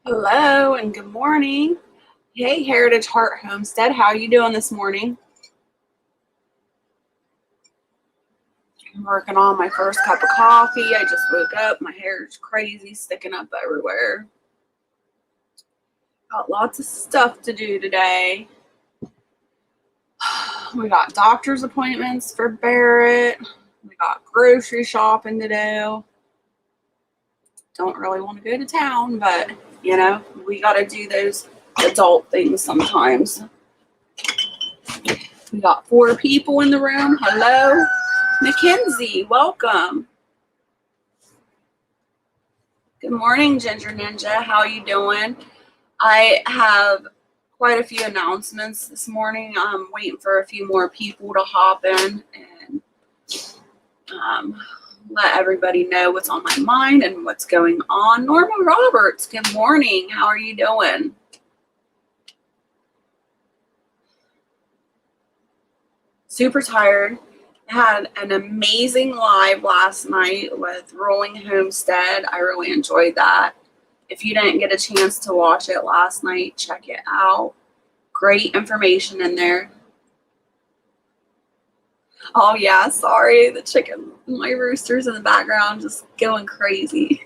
Hello and good morning. Hey, Heritage Heart Homestead, how are you doing this morning? I'm working on my first cup of coffee. I just woke up. My hair is crazy, sticking up everywhere. Got lots of stuff to do today. We got doctor's appointments for Barrett. We got grocery shopping to do. Don't really want to go to town, but we got to do those adult things sometimes. We got 4 people in the room. Hello, Mackenzie, welcome. Good morning, Ginger Ninja. How are you doing? I have quite a few announcements this morning. I'm waiting for a few more people to hop in and let everybody know what's on my mind and what's going on. Norma Roberts, good morning. How are you doing? Super tired. Had an amazing live last night with Rolling Homestead. I really enjoyed that. If you didn't get a chance to watch it last night, check it out. Great information in there. Oh yeah, sorry, the chicken, my rooster's in the background just going crazy.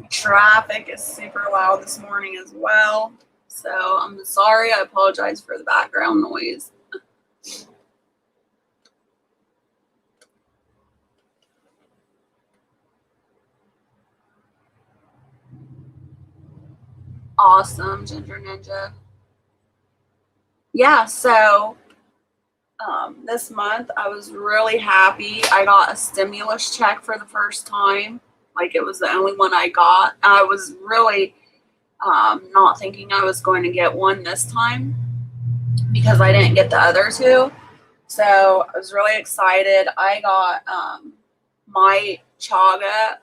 Traffic is super loud this morning as well. So I'm sorry, I apologize for the background noise. Awesome, Ginger Ninja. Yeah, so this month I was really happy. I got a stimulus check for the first time. Like it was the only one I got. I was really not thinking I was going to get one this time because I didn't get the other 2. So I was really excited. I got my chaga.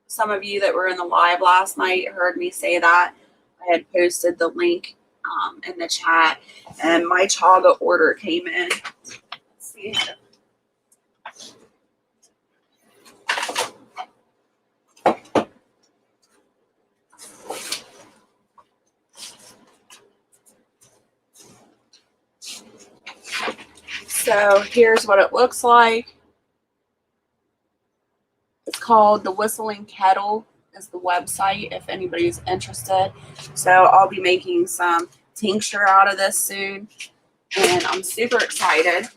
Some of you that were in the live last night heard me say that. I had posted the link in the chat, and my chaga order came in. Let's see. So here's what it looks like. It's called The Whistling Kettle is the website if anybody's interested. So I'll be making some tincture out of this soon, and I'm super excited.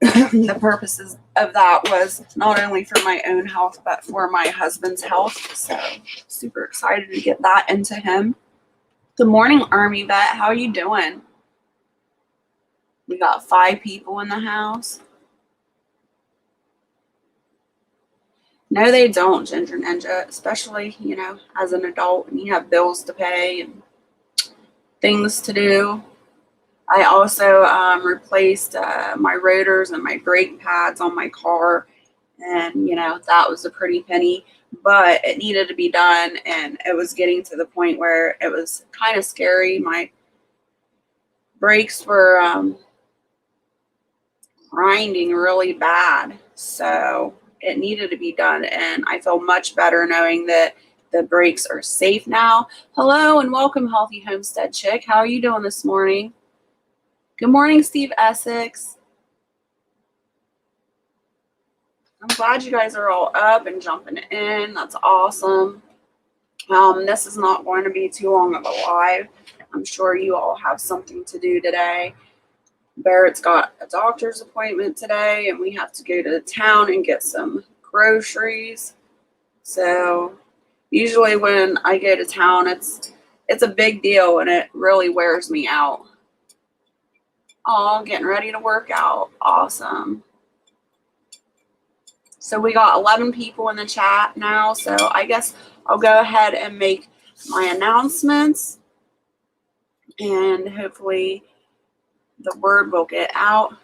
The purposes of that was not only for my own health, but for my husband's health. So super excited to get that into him. Good morning, Army Vet. How are you doing? We got 5 people in the house. No, they don't, Ginger Ninja, especially, as an adult and you have bills to pay and things to do. I also replaced my rotors and my brake pads on my car, and, that was a pretty penny, but it needed to be done, and it was getting to the point where it was kind of scary. My brakes were grinding really bad, so it needed to be done, and I feel much better knowing that the brakes are safe now. Hello and welcome, Healthy Homestead Chick. How are you doing this morning? Good morning, Steve Essex. I'm glad you guys are all up and jumping in. That's awesome. This is not going to be too long of a live. I'm sure you all have something to do today. Barrett's got a doctor's appointment today, and we have to go to town and get some groceries. So usually when I go to town, it's a big deal, and it really wears me out. Oh, getting ready to work out. Awesome. So we got 11 people in the chat now, so I guess I'll go ahead and make my announcements, and hopefully the word will get out.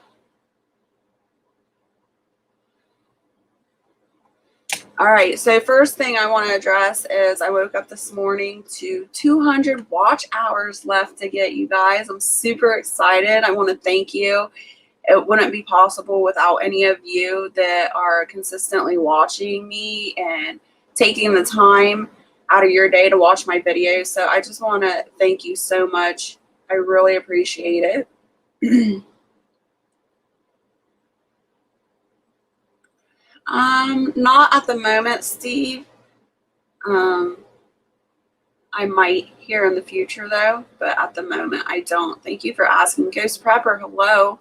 All right, so first thing I want to address is I woke up this morning to 200 watch hours left to get, you guys. I'm super excited. I want to thank you. It wouldn't be possible without any of you that are consistently watching me and taking the time out of your day to watch my videos. So I just want to thank you so much. I really appreciate it. Not at the moment, Steve. I might here in the future though, but at the moment I don't. Thank you for asking. Ghost Prepper, hello.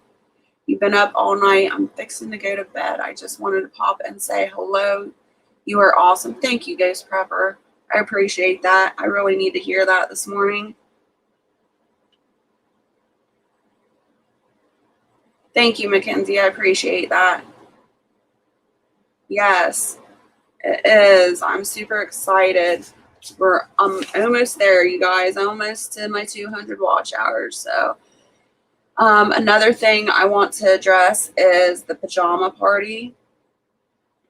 You've been up all night. I'm fixing to go to bed. I just wanted to pop and say hello. You are awesome. Thank you, Ghost Prepper. I appreciate that. I really need to hear that this morning. Thank you, Mackenzie. I appreciate that. Yes, it is. I'm super excited. I'm almost there, you guys. Almost to my 200 watch hours. So another thing I want to address is the pajama party.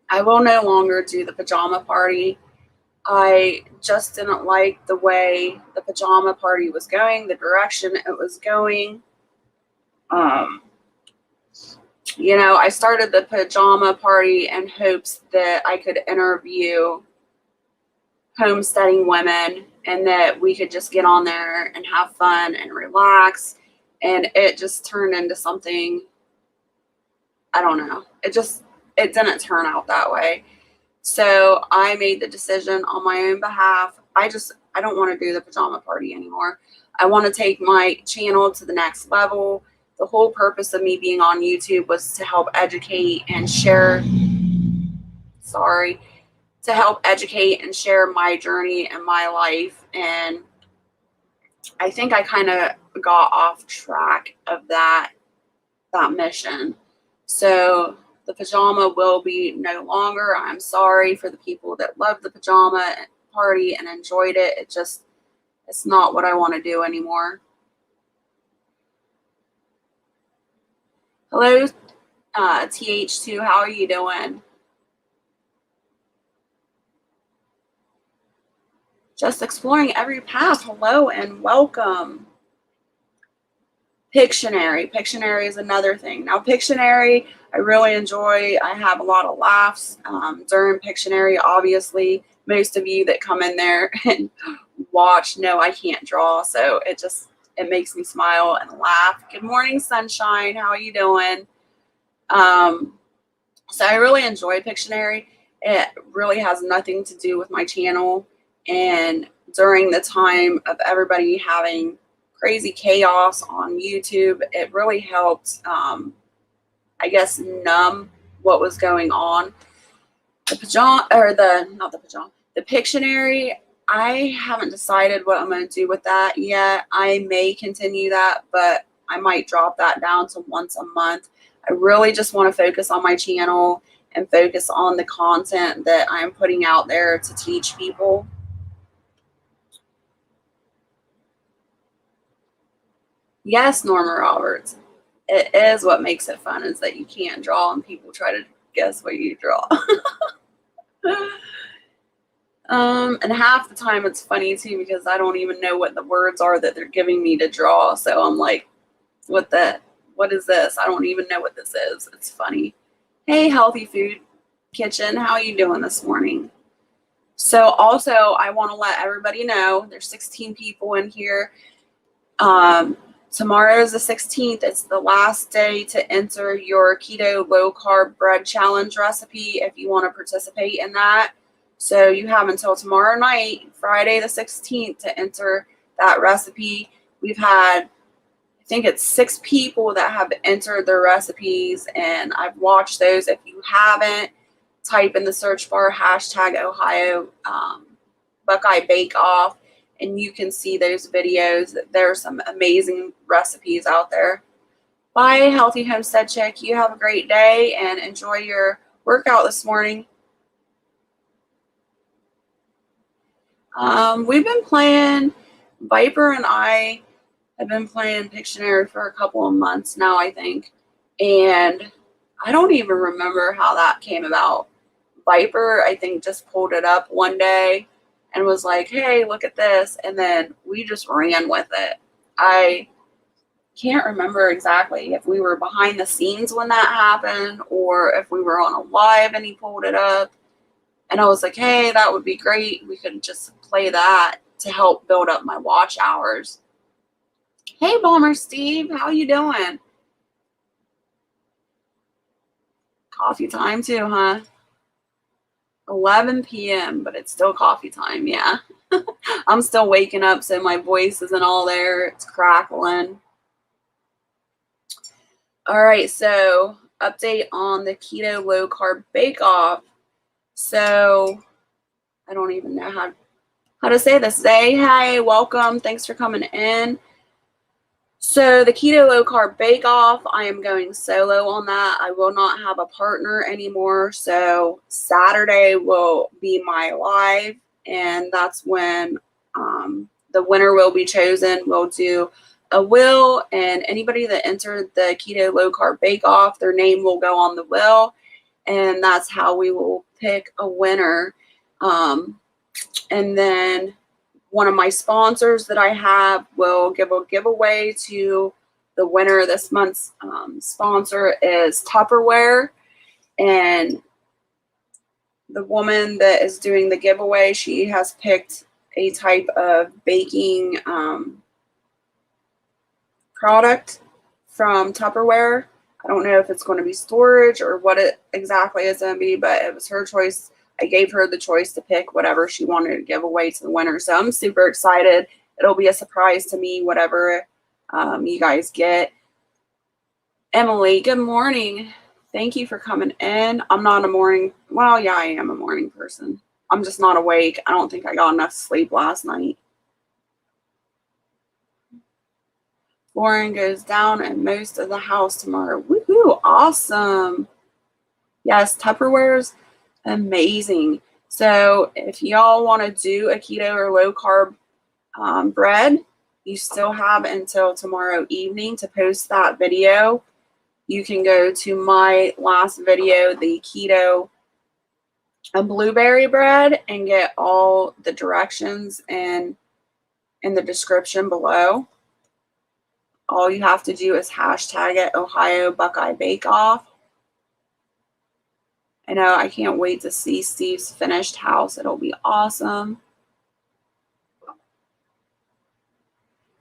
I will no longer do the pajama party. I just didn't like the way the pajama party was going, the direction it was going. I started the pajama party in hopes that I could interview homesteading women and that we could just get on there and have fun and relax. And it just turned into something, I don't know. It didn't turn out that way. So I made the decision on my own behalf. I don't want to do the pajama party anymore. I want to take my channel to the next level. The whole purpose of me being on YouTube was to help educate and share. To help educate and share my journey and my life. And I think I kind of got off track of that mission. So the pajama will be no longer. I'm sorry for the people that loved the pajama party and enjoyed it. It's not what I want to do anymore. Hello, TH2, how are you doing? Just exploring every path. Hello and welcome. Pictionary. Pictionary is another thing. Now, Pictionary, I really enjoy. I have a lot of laughs during Pictionary. Obviously, most of you that come in there and watch know I can't draw, so it makes me smile and laugh. Good morning, Sunshine. How are you doing? So I really enjoy Pictionary. It really has nothing to do with my channel. And during the time of everybody having crazy chaos on YouTube, it really helped, I guess, numb what was going on. The Pictionary, I haven't decided what I'm going to do with that yet. I may continue that, but I might drop that down to once a month. I really just want to focus on my channel and focus on the content that I'm putting out there to teach people. Yes, Norma Roberts. It is what makes it fun is that you can't draw and people try to guess what you draw. And half the time it's funny too because I don't even know what the words are that they're giving me to draw. So I'm like, what is this? I don't even know what this is. It's funny. Hey, Healthy Food Kitchen, how are you doing this morning? So also I want to let everybody know there's 16 people in here. Tomorrow is the 16th. It's the last day to enter your keto low carb bread challenge recipe if you want to participate in that. So you have until tomorrow night, Friday the 16th, to enter that recipe. We've had, I think it's 6 people that have entered their recipes, and I've watched those. If you haven't, type in the search bar #Ohio Buckeye Bake Off, and you can see those videos. There are some amazing recipes out there. Bye, Healthy Homestead Chick. You have a great day and enjoy your workout this morning. We've been playing, Viper and I have been playing Pictionary for a couple of months now, I think. And I don't even remember how that came about. Viper, I think, just pulled it up one day and was like, hey, look at this. And then we just ran with it. I can't remember exactly if we were behind the scenes when that happened or if we were on a live and he pulled it up. And I was like, hey, that would be great. We could just play that to help build up my watch hours. Hey, Bomber Steve, how you doing? Coffee time too, huh? 11 p.m., but it's still coffee time, yeah. I'm still waking up, so my voice isn't all there. It's crackling. All right, so update on the keto low carb bake off. So I don't even know how to say this. Say hi, welcome, thanks for coming in. So the keto low carb bake off, I am going solo on that. I will not have a partner anymore. So Saturday will be my live, and that's when the winner will be chosen. We'll do a will, and anybody that entered the keto low carb bake off, their name will go on the will, and that's how we will pick a winner. And then one of my sponsors that I have will give a giveaway to the winner. This month's sponsor is Tupperware, and the woman that is doing the giveaway, she has picked a type of baking product from Tupperware. I don't know if it's going to be storage or what it exactly is going to be, but it was her choice. I gave her the choice to pick whatever she wanted to give away to the winner. So I'm super excited. It'll be a surprise to me, whatever you guys get. Emily, good morning. Thank you for coming in. I'm not a morning, well, yeah, I am a morning person. I'm just not awake. I don't think I got enough sleep last night. Lauren goes down in most of the house tomorrow. Woohoo, awesome. Yes, Tupperware's amazing. So if y'all want to do a keto or low carb bread, you still have until tomorrow evening to post that video. You can go to my last video, the keto and blueberry bread, and get all the directions in the description below. All you have to do is hashtag it Ohio Buckeye Bake Off. I know, I can't wait to see Steve's finished house. It'll be awesome.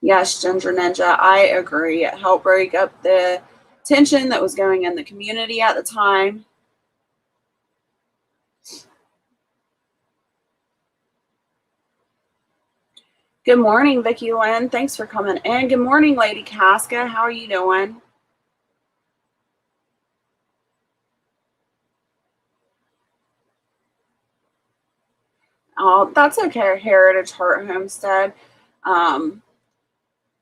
Yes, Ginger Ninja, I agree. It helped break up the tension that was going in the community at the time. Good morning, Vicki Lynn. Thanks for coming in. Good morning, Lady Casca. How are you doing? Oh, that's okay, Heritage Heart Homestead.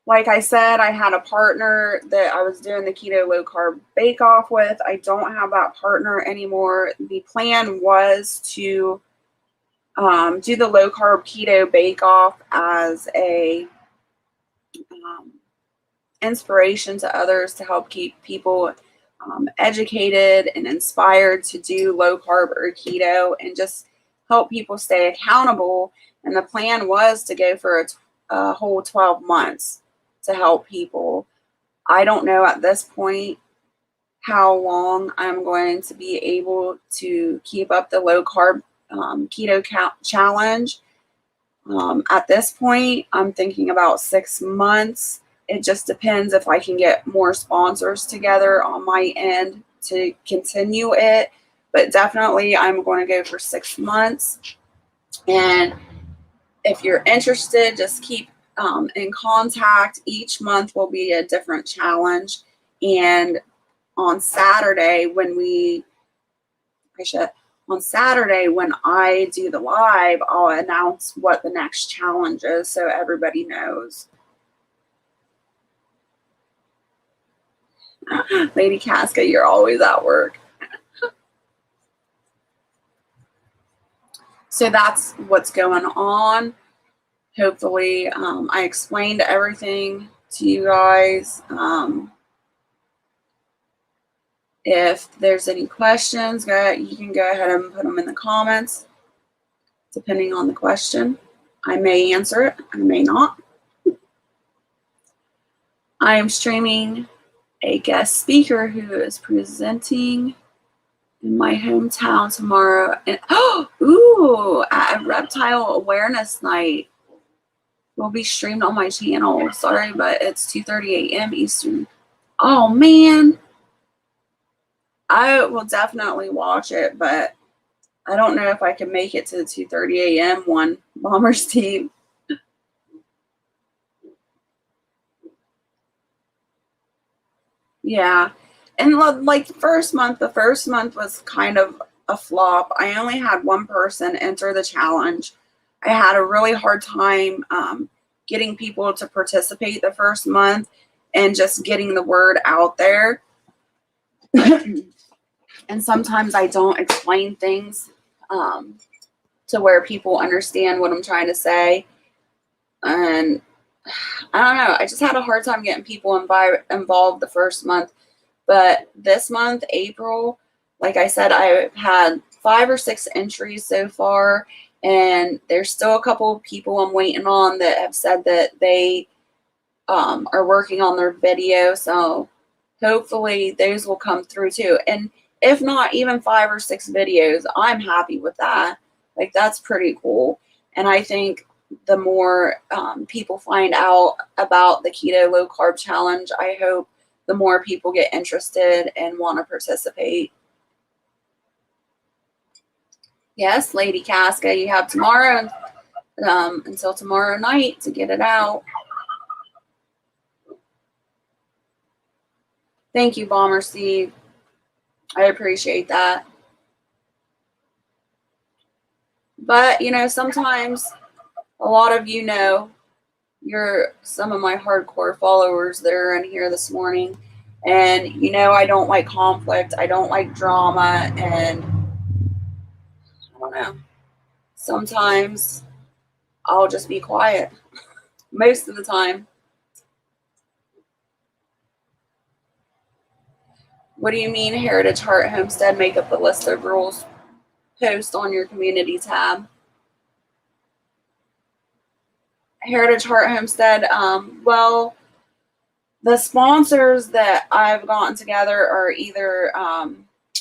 Like I said, I had a partner that I was doing the keto low carb bake off with. I don't have that partner anymore. The plan was to do the low carb keto bake off as a inspiration to others to help keep people educated and inspired to do low carb or keto and just help people stay accountable. And the plan was to go for a whole 12 months to help people. I don't know at this point how long I'm going to be able to keep up the low carb keto challenge. At this point, I'm thinking about 6 months. It just depends if I can get more sponsors together on my end to continue it. But definitely, I'm going to go for 6 months. And if you're interested, just keep in contact. Each month will be a different challenge. And on Saturday, when I do the live, I'll announce what the next challenge is so everybody knows. Lady Casca, you're always at work. So that's what's going on. Hopefully, I explained everything to you guys. If there's any questions, you can go ahead and put them in the comments, depending on the question. I may answer it, I may not. I am streaming a guest speaker who is presenting in my hometown tomorrow. And at a reptile awareness night will be streamed on my channel. Sorry, but it's 2:30 a.m. Eastern. Oh man, I will definitely watch it, but I don't know if I can make it to the 2:30 a.m. one. Bomber's team. Yeah. And like the first month was kind of a flop. I only had one person enter the challenge. I had a really hard time getting people to participate the first month and just getting the word out there. And sometimes I don't explain things to where people understand what I'm trying to say. And I don't know. I just had a hard time getting people involved the first month. But this month, April, like I said, I've had 5 or 6 entries so far. And there's still a couple of people I'm waiting on that have said that they are working on their video. So hopefully those will come through too. And if not even 5 or 6 videos, I'm happy with that. Like, that's pretty cool. And I think the more people find out about the keto low carb challenge, I hope the more people get interested and want to participate. Yes, Lady Casca, you have tomorrow until tomorrow night to get it out. Thank you, Bomber Steve. I appreciate that. But, sometimes a lot of you're some of my hardcore followers that are in here this morning. And, I don't like conflict. I don't like drama. And I don't know. Sometimes I'll just be quiet. Most of the time. What do you mean, Heritage Heart Homestead? Make up the list of rules. Post on your community tab. Heritage Heart Homestead. Well, the sponsors that I've gotten together are either,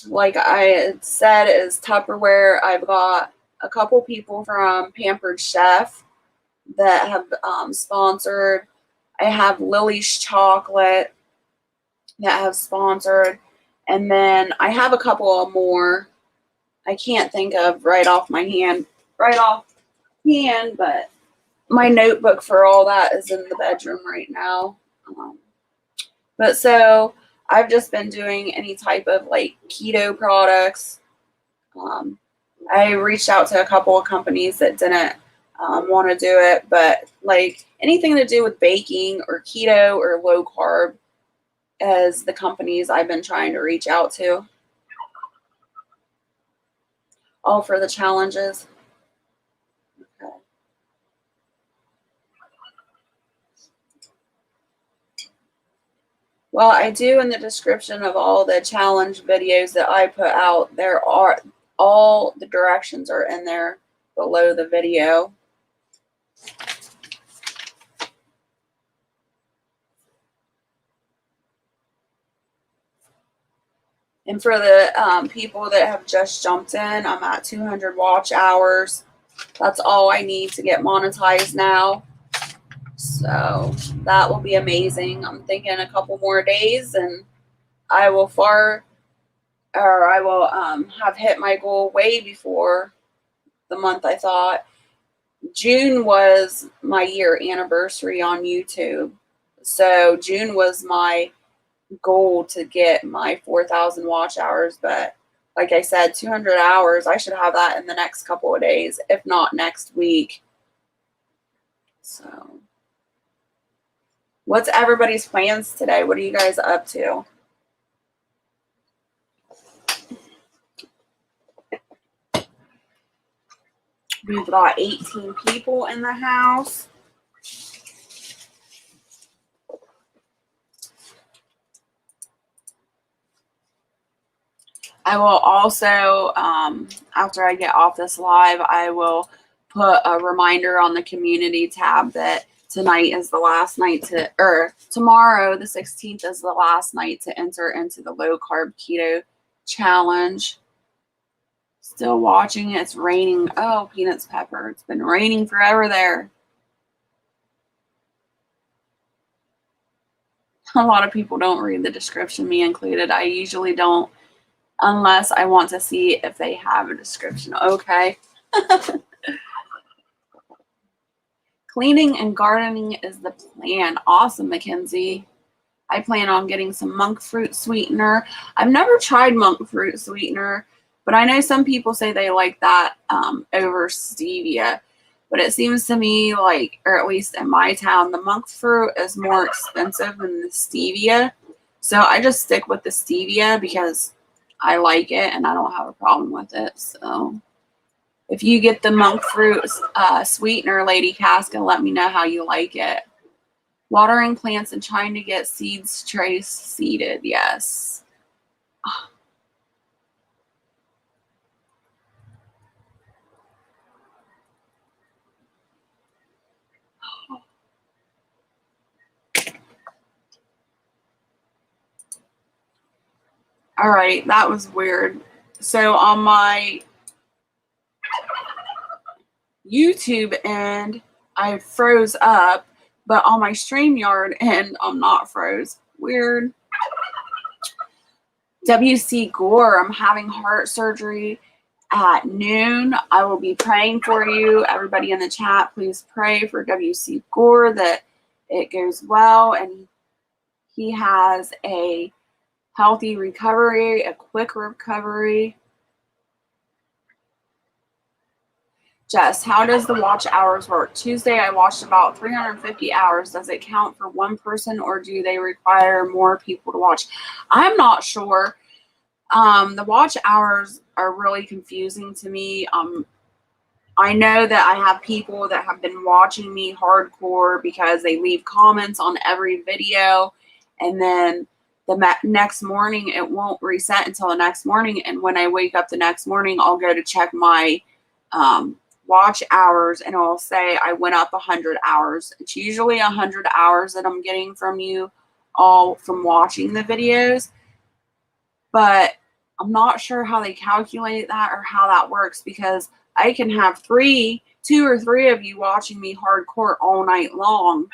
like I said, is Tupperware. I've got a couple people from Pampered Chef that have sponsored. I have Lily's Chocolate that have sponsored. And then I have a couple more I can't think of right off, but my notebook for all that is in the bedroom right now. But so I've just been doing any type of like keto products. I reached out to a couple of companies that didn't want to do it, but like anything to do with baking or keto or low carb as the companies I've been trying to reach out to. All for the challenges. Okay. Well, I do in the description of all the challenge videos that I put out, there are all the directions are in there below the video. And for the people that have just jumped in, I'm at 200 watch hours. That's all I need to get monetized now. So that will be amazing. I'm thinking a couple more days and I will have hit my goal way before the month I thought. June was my year anniversary on YouTube. So June was my goal to get my 4,000 watch hours. But like I said, 200 hours, I should have that in the next couple of days, if not next week. So what's everybody's plans today? What are you guys up to? We've got 18 people in the house. I will also, after I get off this live, I will put a reminder on the community tab that Tonight is the last night tomorrow, the 16th, is the last night to enter into the low carb keto challenge. Still watching. It's raining. Oh, Peanuts Pepper. It's been raining forever there. A lot of people don't read the description, me included. I usually don't unless I want to see if they have a description. Okay. Cleaning and gardening is the plan. Awesome, Mackenzie. I plan on getting some monk fruit sweetener. I've never tried monk fruit sweetener, but I know some people say they like that over stevia. But it seems to me like, or at least in my town, the monk fruit is more expensive than the stevia. So I just stick with the stevia because I like it and I don't have a problem with it. So if you get the monk fruit sweetener, Lady Casca, let me know how you like it. Watering plants and trying to get seeds trace seeded. Yes. All right, that was weird. So on my YouTube end, I froze up, but on my StreamYard end, I'm not froze. Weird. WC Gore, I'm having heart surgery at noon. I will be praying for you. Everybody in the chat, please pray for WC Gore that it goes well and he has a healthy recovery, a quick recovery. Jess, how does the watch hours work? Tuesday, I watched about 350 hours. Does it count for one person or do they require more people to watch? I'm not sure. The watch hours are really confusing to me. I know that I have people that have been watching me hardcore because they leave comments on every video, and then the next morning it won't reset until the next morning. And when I wake up the next morning, I'll go to check my watch hours and it'll say I went up 100 hours. It's usually 100 hours that I'm getting from you all from watching the videos, but I'm not sure how they calculate that or how that works because I can have two or three of you watching me hardcore all night long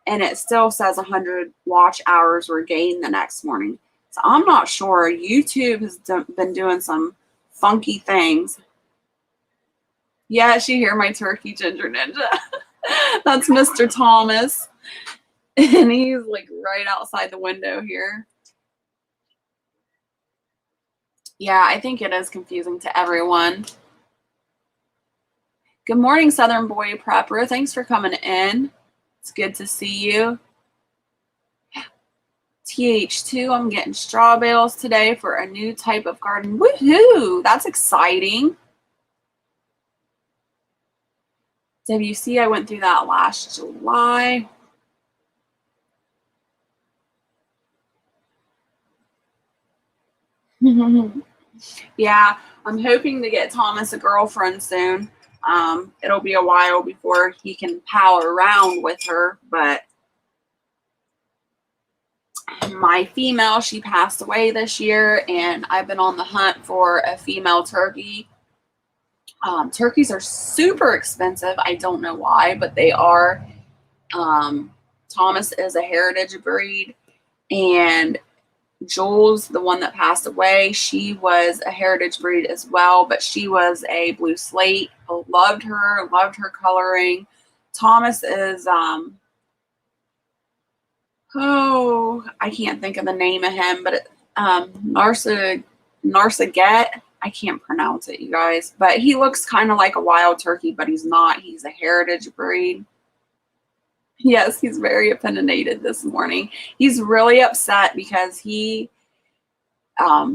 and it still says 100 watch hours were gained the next morning. So I'm not sure. YouTube has been doing some funky things. Yes, you hear my turkey ginger ninja. That's Mr. Thomas. And he's like right outside the window here. Yeah, I think it is confusing to everyone. Good morning, Southern Boy Prepper. Thanks for coming in. It's good to see you. TH2, I'm getting straw bales today for a new type of garden. Woohoo! That's exciting. WC, I went through that last July. Yeah, I'm hoping to get Thomas a girlfriend soon. It'll be a while before he can pal around with her, but my female, she passed away this year, and I've been on the hunt for a female turkey. Turkeys are super expensive. I don't know why, but they are. Thomas is a heritage breed, and Jules, the one that passed away, she was a heritage breed as well, but she was a blue slate. Loved her coloring. Thomas is, I can't think of the name of him, but Narcissus. I can't pronounce it, you guys, but he looks kind of like a wild turkey, but he's not. He's a heritage breed. Yes, he's very opinionated this morning. He's really upset because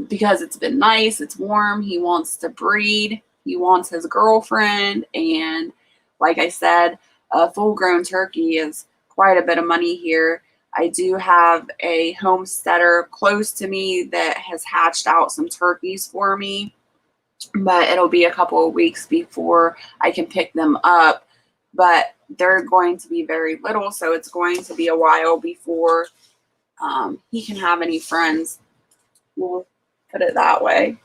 because it's been nice, it's warm, he wants to breed, he wants his girlfriend, and like I said, a full-grown turkey is quite a bit of money here. I do have a homesteader close to me that has hatched out some turkeys for me, but it'll be a couple of weeks before I can pick them up. But they're going to be very little, so it's going to be a while before he can have any friends. We'll put it that way.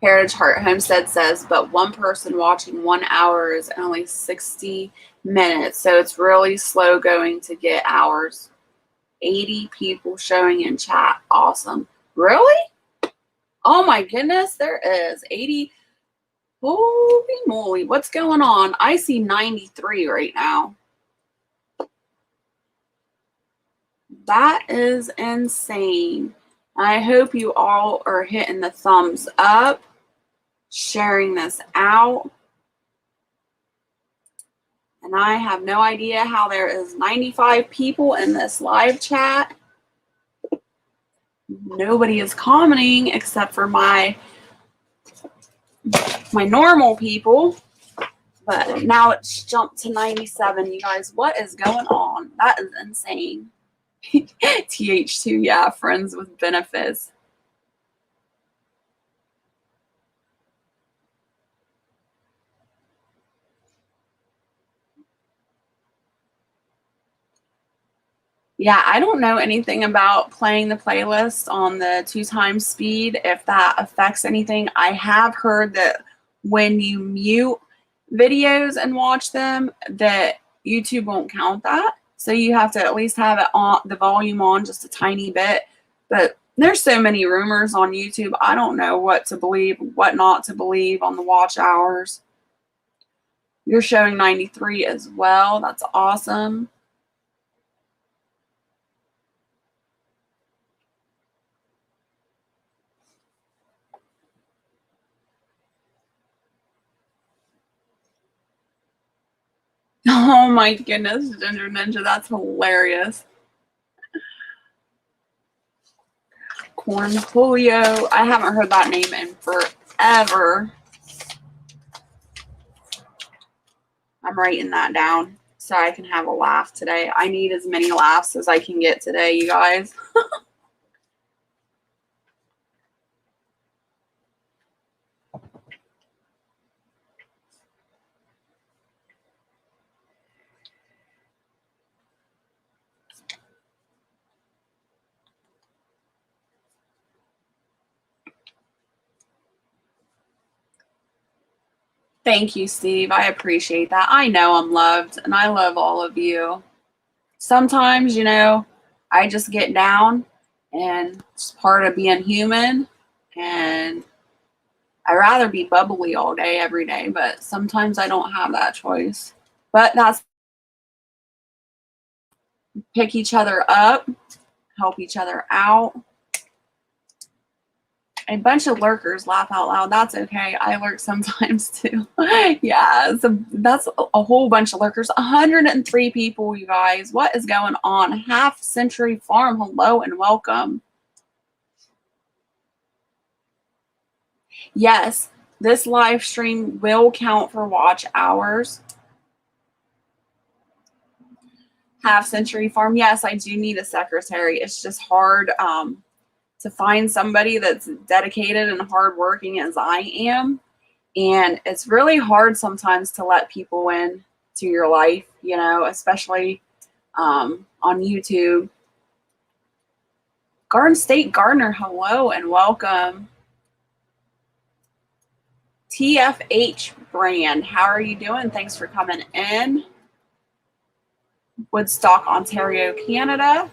Heritage Heart Homestead says, but one person watching 1 hour is only 60 minutes. So it's really slow going to get hours. 80 people showing in chat. Awesome. Really? Oh my goodness, there is 80. Holy moly. What's going on? I see 93 right now. That is insane. I hope you all are hitting the thumbs up, sharing this out. And I have no idea how there is 95 people in this live chat. Nobody is commenting except for my normal people. But now it's jumped to 97. You guys, what is going on? That is insane. TH2, yeah, friends with benefits. Yeah, I don't know anything about playing the playlist on the 2x speed, if that affects anything. I have heard that when you mute videos and watch them, that YouTube won't count that. So you have to at least have it on, the volume on just a tiny bit. But there's so many rumors on YouTube. I don't know what to believe, what not to believe on the watch hours. You're showing 93 as well. That's awesome. Oh my goodness, Ginger Ninja, that's hilarious. Cornholio, I haven't heard that name in forever. I'm writing that down so I can have a laugh today. I need as many laughs as I can get today, you guys. Thank you, Steve. I appreciate that. I know I'm loved, and I love all of you. Sometimes, you know, I just get down, and it's part of being human, and I'd rather be bubbly all day, every day, but sometimes I don't have that choice. But that's pick each other up, help each other out. A bunch of lurkers, laugh out loud. That's okay. I lurk sometimes too. Yeah, so that's a whole bunch of lurkers. 103 people, you guys. What is going on? Half Century Farm, hello and welcome. Yes, this live stream will count for watch hours. Half Century Farm. Yes, I do need a secretary. It's just hard to find somebody that's dedicated and hardworking as I am. And it's really hard sometimes to let people in to your life, you know, especially on YouTube. Garden State Gardener, hello and welcome. TFH Brand, how are you doing? Thanks for coming in. Woodstock, Ontario, Canada.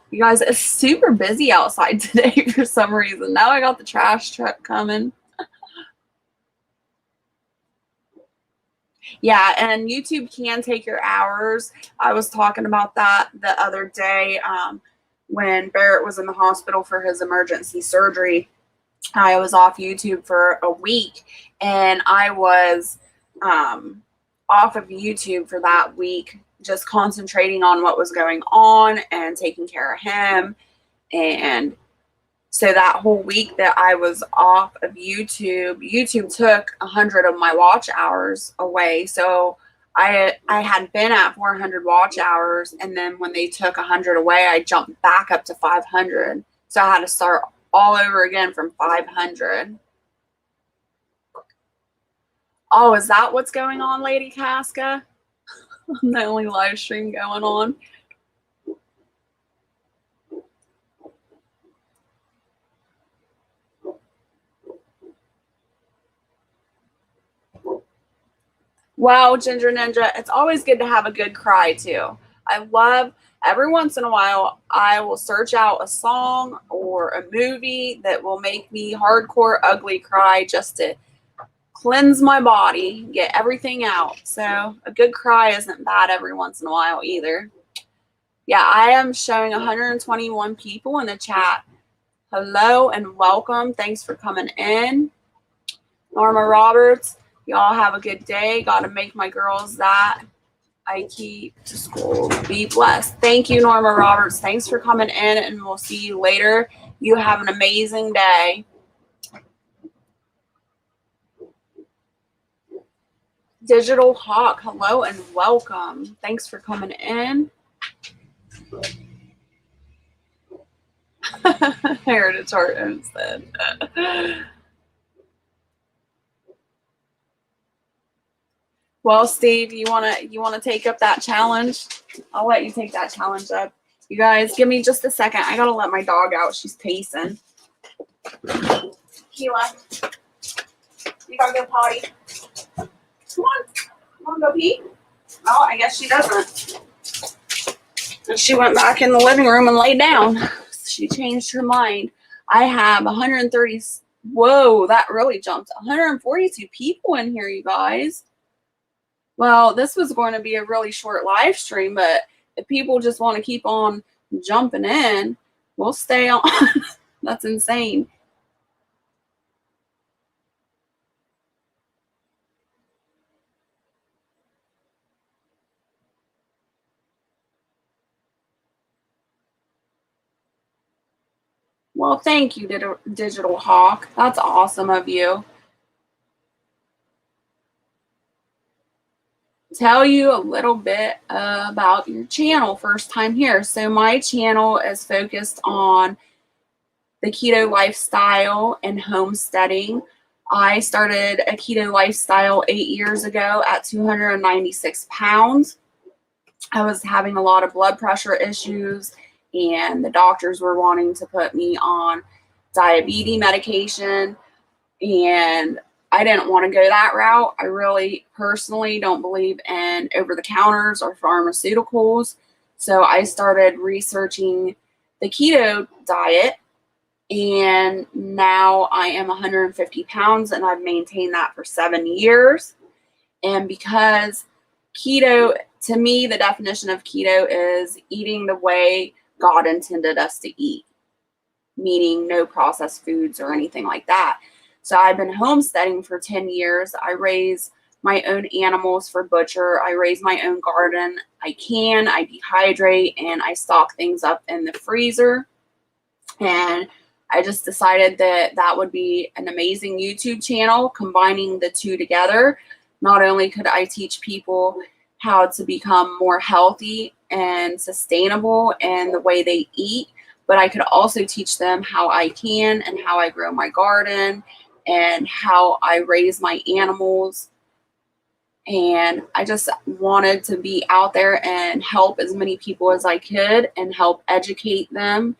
You guys, it's super busy outside today for some reason. Now I got the trash truck coming. Yeah, and YouTube can take your hours. I was talking about that the other day when Barrett was in the hospital for his emergency surgery. I was off YouTube for a week, and I was off of YouTube for that week, just concentrating on what was going on and taking care of him. And so that whole week that I was off of YouTube, YouTube took 100 of my watch hours away. So I had been at 400 watch hours, and then when they took 100 away, I jumped back up to 500. So I had to start all over again from 500. Oh, is that what's going on, Lady Casca? I'm the only live stream going on. Well, Ginger Ninja, it's always good to have a good cry too. I love, every once in a while, I will search out a song or a movie that will make me hardcore ugly cry just to cleanse my body, get everything out. So a good cry isn't bad every once in a while either. Yeah, I am showing 121 people in the chat. Hello and welcome. Thanks for coming in. Norma Roberts, y'all have a good day. Got to make my girls that I keep to school. Be blessed. Thank you, Norma Roberts. Thanks for coming in, and we'll see you later. You have an amazing day. Digital Hawk, hello and welcome. Thanks for coming in. Heritage Art instead. Well, Steve, you wanna take up that challenge? I'll let you take that challenge up. You guys, give me just a second. I gotta let my dog out. She's pacing. Keela, you gotta go potty. Come on, go pee. Oh, I guess she doesn't. And she went back in the living room and laid down. She changed her mind. I have 130. Whoa, that really jumped. 142 people in here, you guys. Well, this was going to be a really short live stream, but if people just want to keep on jumping in, we'll stay on. That's insane. Well, thank you, Digital Hawk. That's awesome of you. Tell you a little bit about your channel first time here. So my channel is focused on the keto lifestyle and homesteading. I started a keto lifestyle 8 years ago at 296 pounds. I was having a lot of blood pressure issues, and the doctors were wanting to put me on diabetes medication, and I didn't want to go that route. I really personally don't believe in over-the-counters or pharmaceuticals. So I started researching the keto diet, and now I am 150 pounds, and I've maintained that for 7 years. And because keto, to me, the definition of keto is eating the way God intended us to eat, meaning no processed foods or anything like that. So I've been homesteading for 10 years. I raise my own animals for butcher. I raise my own garden. I dehydrate, and I stock things up in the freezer. And I just decided that that would be an amazing YouTube channel, combining the two together. Not only could I teach people how to become more healthy and sustainable in the way they eat, but I could also teach them how I can and how I grow my garden and how I raise my animals. And I just wanted to be out there and help as many people as I could and help educate them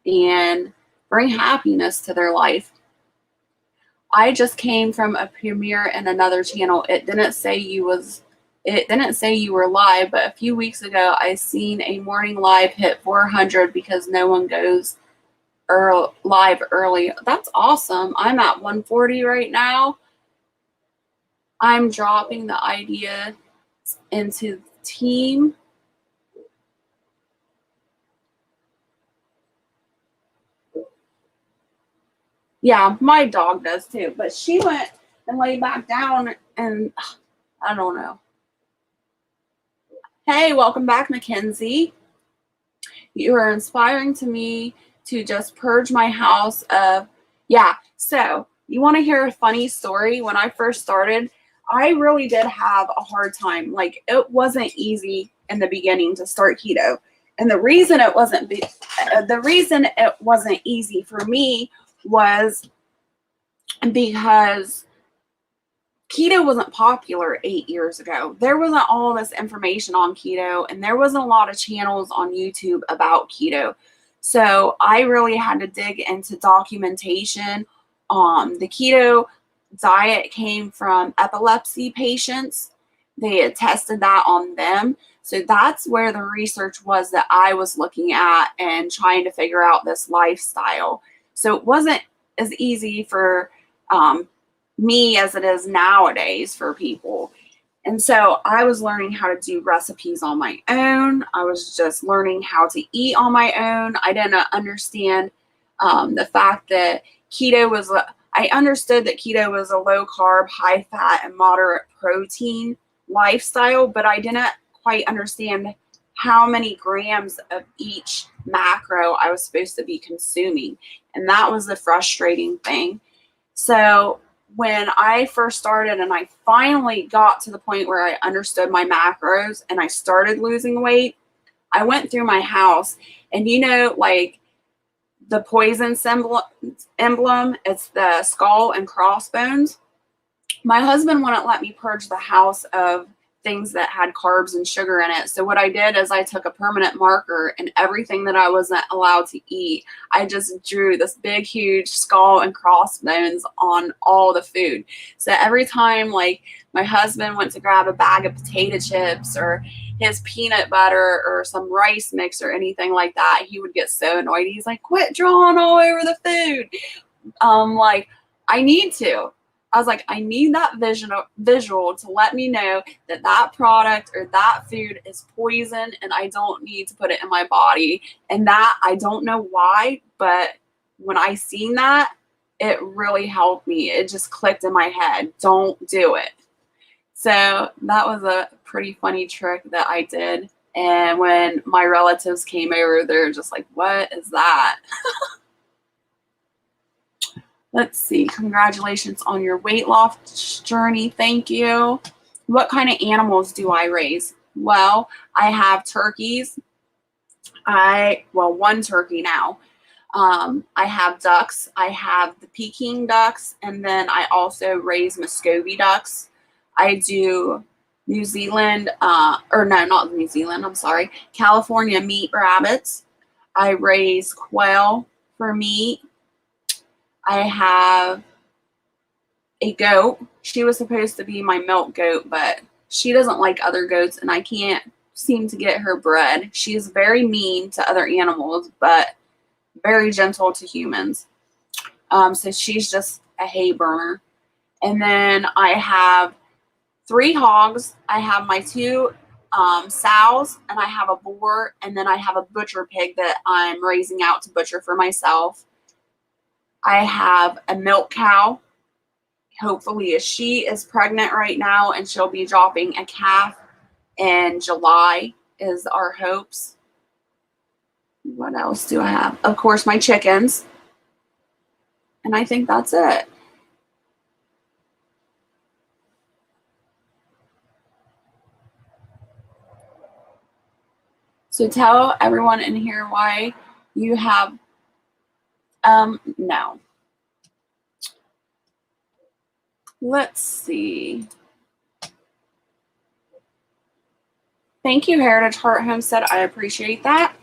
and bring happiness to their life. I just came from a premiere in another channel. It didn't say you were live, but a few weeks ago I seen a morning live hit 400 because no one goes live early. That's awesome. I'm at 140 right now. I'm dropping the idea into the team. Yeah, my dog does too, but she went and laid back down, and I don't know. Hey, welcome back, Mackenzie. You are inspiring to me to just purge my house of, yeah. So you want to hear a funny story? When I first started, I really did have a hard time. Like, it wasn't easy in the beginning to start keto. And the reason it wasn't easy for me was because keto wasn't popular 8 years ago. There wasn't all this information on keto, and there wasn't a lot of channels on YouTube about keto. So I really had to dig into documentation. The keto diet came from epilepsy patients. They had tested that on them. So that's where the research was that I was looking at and trying to figure out this lifestyle. So it wasn't as easy for me as it is nowadays for people. And so I was learning how to do recipes on my own. I was just learning how to eat on my own. I didn't understand the fact that I understood that keto was a low carb, high fat, and moderate protein lifestyle, but I didn't quite understand how many grams of each macro I was supposed to be consuming. And that was the frustrating thing. So when I first started and I finally got to the point where I understood my macros and I started losing weight, I went through my house, and like the poison emblem, it's the skull and crossbones. My husband wouldn't let me purge the house of things that had carbs and sugar in it. So what I did is I took a permanent marker, and everything that I wasn't allowed to eat, I just drew this big, huge skull and crossbones on all the food. So every time like my husband went to grab a bag of potato chips or his peanut butter or some rice mix or anything like that, he would get so annoyed. He's like, quit drawing all over the food. Like, I need to. I was like, I need that visual to let me know that that product or that food is poison and I don't need to put it in my body. And that, I don't know why, but when I seen that, it really helped me. It just clicked in my head. Don't do it. So that was a pretty funny trick that I did. And when my relatives came over, they're just like, what is that? Let's see. Congratulations on your weight loss journey. Thank you. What kind of animals do I raise? Well, I have turkeys. One turkey now. I have ducks. I have the Peking ducks, and then I also raise Muscovy ducks. I do New Zealand, or no, not New Zealand, I'm sorry, California meat rabbits. I raise quail for meat. I have a goat. She was supposed to be my milk goat, but she doesn't like other goats, and I can't seem to get her bred. She is very mean to other animals, but very gentle to humans. So she's just a hay burner. And then I have 3 hogs. I have my 2 sows, and I have a boar, and then I have a butcher pig that I'm raising out to butcher for myself. I have a milk cow. Hopefully she is pregnant right now, and she'll be dropping a calf in July is our hopes. What else do I have? Of course, my chickens. And I think that's it. So tell everyone in here why you have, no. Let's see. Thank you, Heritage Heart Homestead. I appreciate that.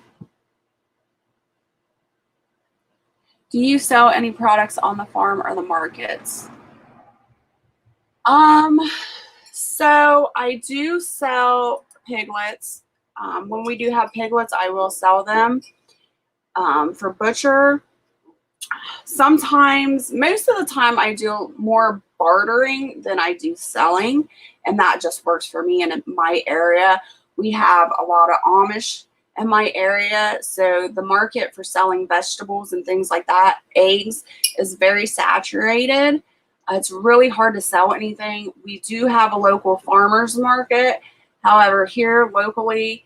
Do you sell any products on the farm or the markets? So I do sell piglets. When we do have piglets, I will sell them. For butcher, sometimes, most of the time, I do more bartering than I do selling, and that just works for me. And in my area, we have a lot of Amish in my area, so the market for selling vegetables and things like that, eggs, is very saturated. It's really hard to sell anything. We do have a local farmers market. However, here locally,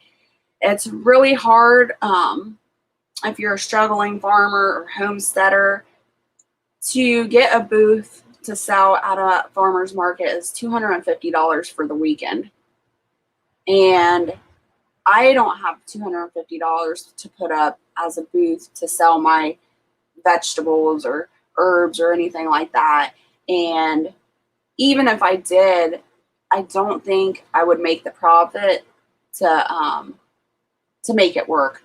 it's really hard if you're a struggling farmer or homesteader to get a booth to sell at a farmer's market is $250 for the weekend. And I don't have $250 to put up as a booth to sell my vegetables or herbs or anything like that. And even if I did, I don't think I would make the profit to make it work.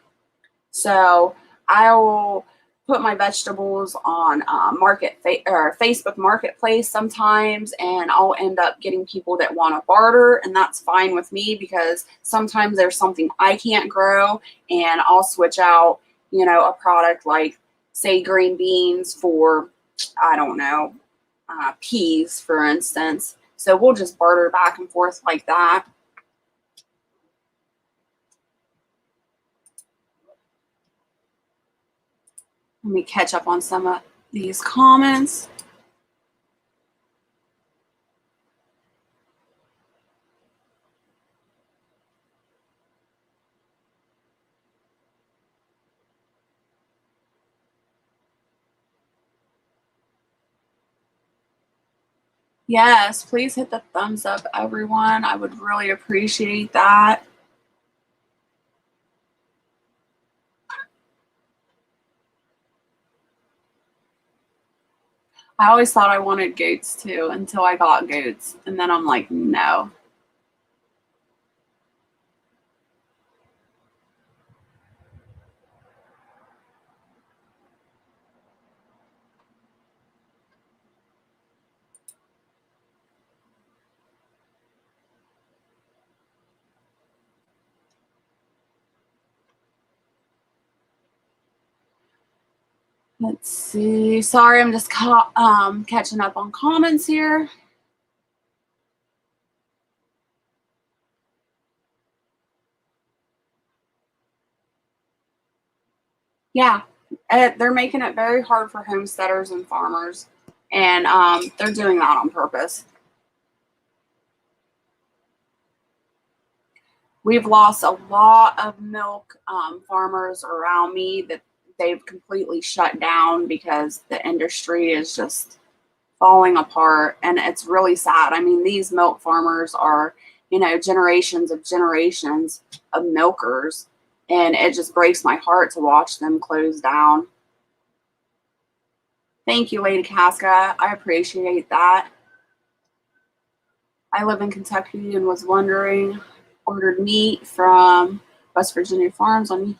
So I will put my vegetables on Facebook Marketplace sometimes, and I'll end up getting people that want to barter, and that's fine with me because sometimes there's something I can't grow, and I'll switch out, a product like, say, green beans for, I don't know, peas, for instance. So we'll just barter back and forth like that. Let me catch up on some of these comments. Yes, please hit the thumbs up, everyone. I would really appreciate that. I always thought I wanted goats too until I got goats. And then I'm like, no. Let's see. Sorry, I'm just catching up on comments here. Yeah, they're making it very hard for homesteaders and farmers, and they're doing that on purpose. We've lost a lot of milk farmers around me that they've completely shut down because the industry is just falling apart, and it's really sad. I mean, these milk farmers are, generations of milkers, and it just breaks my heart to watch them close down. Thank you, Lady Casca. I appreciate that. I live in Kentucky and was wondering, ordered meat from West Virginia farms on.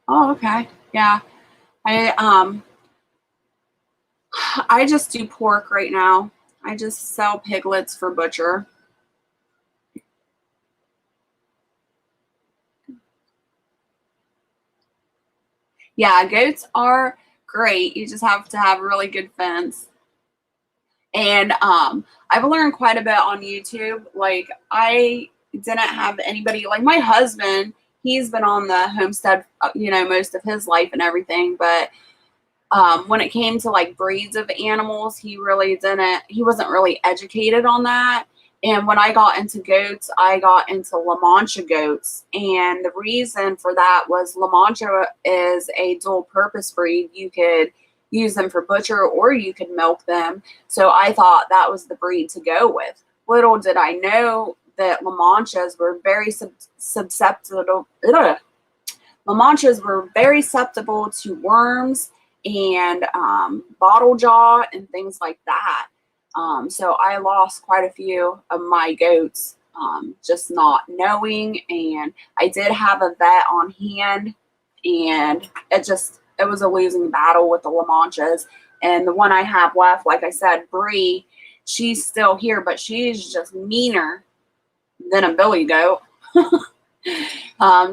Oh, okay. Yeah. I just do pork right now. I just sell piglets for butcher. Yeah, goats are great. You just have to have a really good fence. And I've learned quite a bit on YouTube. Like, I didn't have anybody, like my husband, he's been on the homestead, most of his life and everything. But when it came to like breeds of animals, he wasn't really educated on that. And when I got into goats, I got into La Mancha goats. And the reason for that was La Mancha is a dual purpose breed. You could use them for butcher or you could milk them. So I thought that was the breed to go with. Little did I know that La Manchas were very susceptible. La Manchas were very susceptible to worms and bottle jaw and things like that. So I lost quite a few of my goats just not knowing. And I did have a vet on hand, and it was a losing battle with the La Manchas. And the one I have left, like I said, Bree, she's still here, but she's just meaner than a billy goat.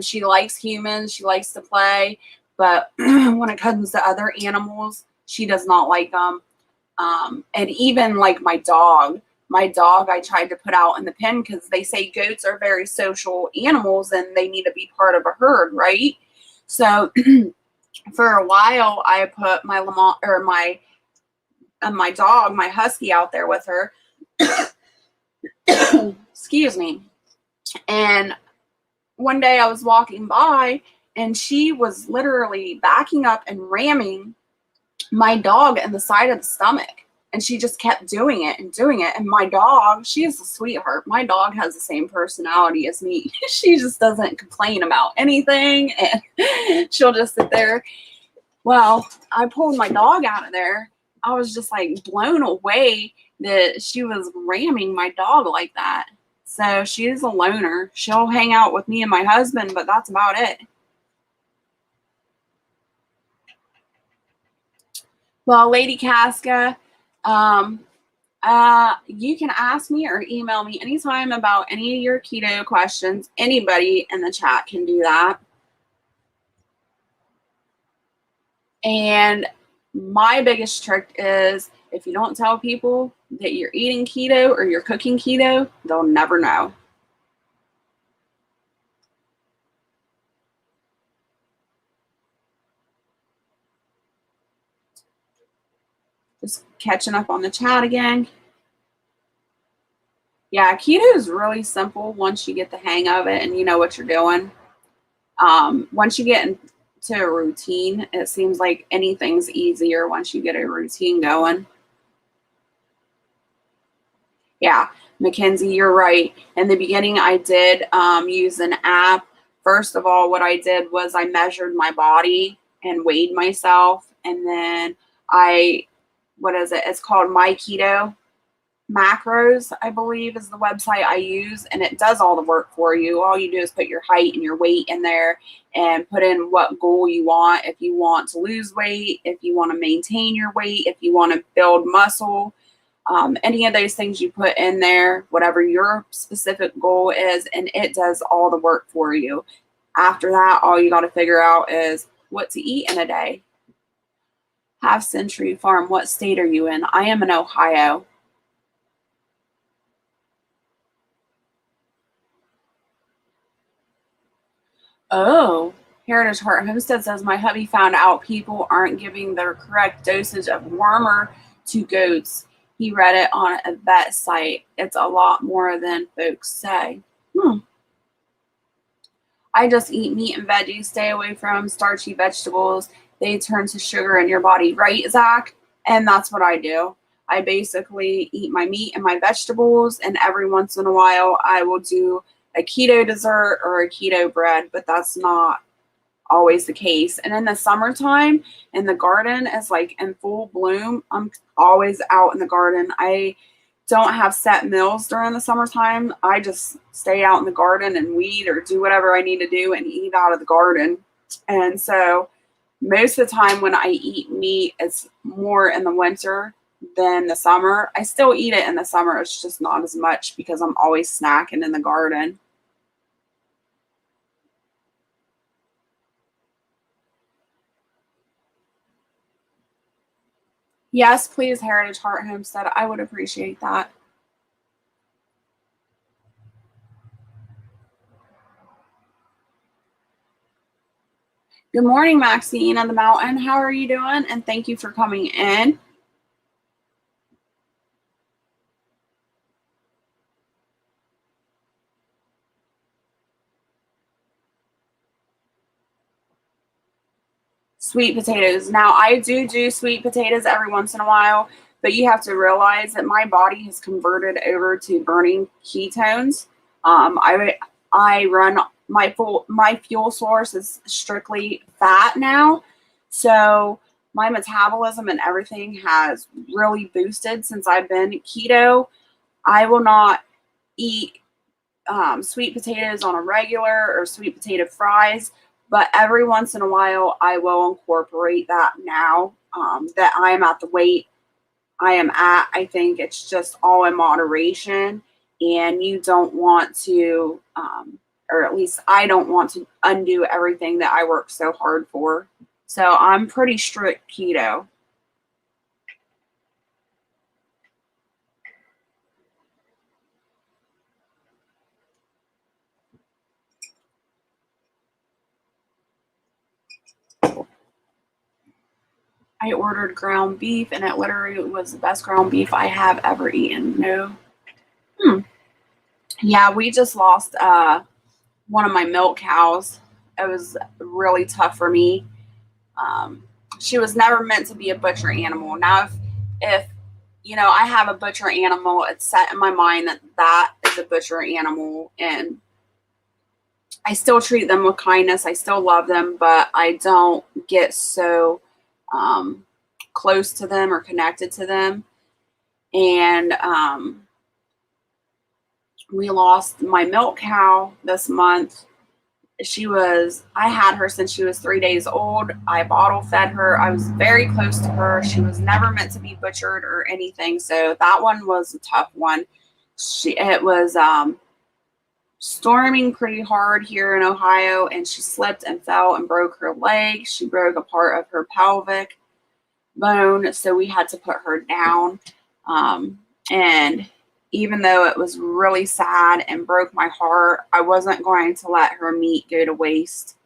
She likes humans. She likes to play. But when it comes to other animals, she does not like them. And even like my dog I tried to put out in the pen because they say goats are very social animals and they need to be part of a herd, right? So for a while I put my my dog, my husky, out there with her. Excuse me. And one day I was walking by and she was literally backing up and ramming my dog in the side of the stomach. And she just kept doing it and doing it. And my dog, she is a sweetheart. My dog has the same personality as me. She just doesn't complain about anything. And she'll just sit there. Well, I pulled my dog out of there. I was just like blown away that she was ramming my dog like that. So she is a loner. She'll hang out with me and my husband, but that's about it. Well, Lady Casca, you can ask me or email me anytime about any of your keto questions. Anybody in the chat can do that. And my biggest trick is if you don't tell people that you're eating keto or you're cooking keto, they'll never know. Just catching up on the chat again. Yeah, keto is really simple once you get the hang of it and you know what you're doing. Once you get into a routine, it seems like anything's easier once you get a routine going. Yeah, Mackenzie, you're right. In the beginning, I did use an app. First of all, what I did was I measured my body and weighed myself. And then it's called My Keto Macros, I believe is the website I use. And it does all the work for you. All you do is put your height and your weight in there and put in what goal you want. If you want to lose weight, if you want to maintain your weight, if you want to build muscle, any of those things you put in there, whatever your specific goal is, and it does all the work for you. After that, all you got to figure out is what to eat in a day. Half Century Farm, what state are you in? I am in Ohio. Oh, Heritage Heart Homestead says, my hubby found out people aren't giving their correct dosage of warmer to goats. He read it on a vet site. It's a lot more than folks say. I just eat meat and veggies. Stay away from starchy vegetables. They turn to sugar in your body, right, Zach? And that's what I do. I basically eat my meat and my vegetables, and every once in a while I will do a keto dessert or a keto bread, but that's not always the case. And in the summertime, and the garden is like in full bloom, I'm always out in the garden. I don't have set meals during the summertime. I just stay out in the garden and weed or do whatever I need to do and eat out of the garden. And so most of the time when I eat meat, it's more in the winter than the summer. I still eat it in the summer. It's just not as much because I'm always snacking in the garden. Yes, please, Heritage Heart Homestead. I would appreciate that. Good morning, Maxine on the mountain. How are you doing? And thank you for coming in. Sweet potatoes. Now, I do sweet potatoes every once in a while, but you have to realize that my body has converted over to burning ketones. I run my fuel source is strictly fat now, so my metabolism and everything has really boosted since I've been keto. I will not eat sweet potatoes on a regular or sweet potato fries, but every once in a while I will incorporate that now that I am at the weight I am at. I think it's just all in moderation, and you don't want to, or at least I don't want to undo everything that I worked so hard for. So I'm pretty strict keto. I ordered ground beef, and it literally was the best ground beef I have ever eaten. No. Yeah, we just lost one of my milk cows. It was really tough for me. she was never meant to be a butcher animal. Now, if you know, I have a butcher animal, it's set in my mind that that is a butcher animal, and I still treat them with kindness. I still love them, but I don't get so close to them or connected to them. And we lost my milk cow this month. I had her since she was 3 days old. I bottle fed her. I was very close to her. She was never meant to be butchered or anything. So that one was a tough one. It was storming pretty hard here in Ohio, and she slipped and fell and broke her leg. She broke a part of her pelvic bone, so we had to put her down. And even though it was really sad and broke my heart, I wasn't going to let her meat go to waste.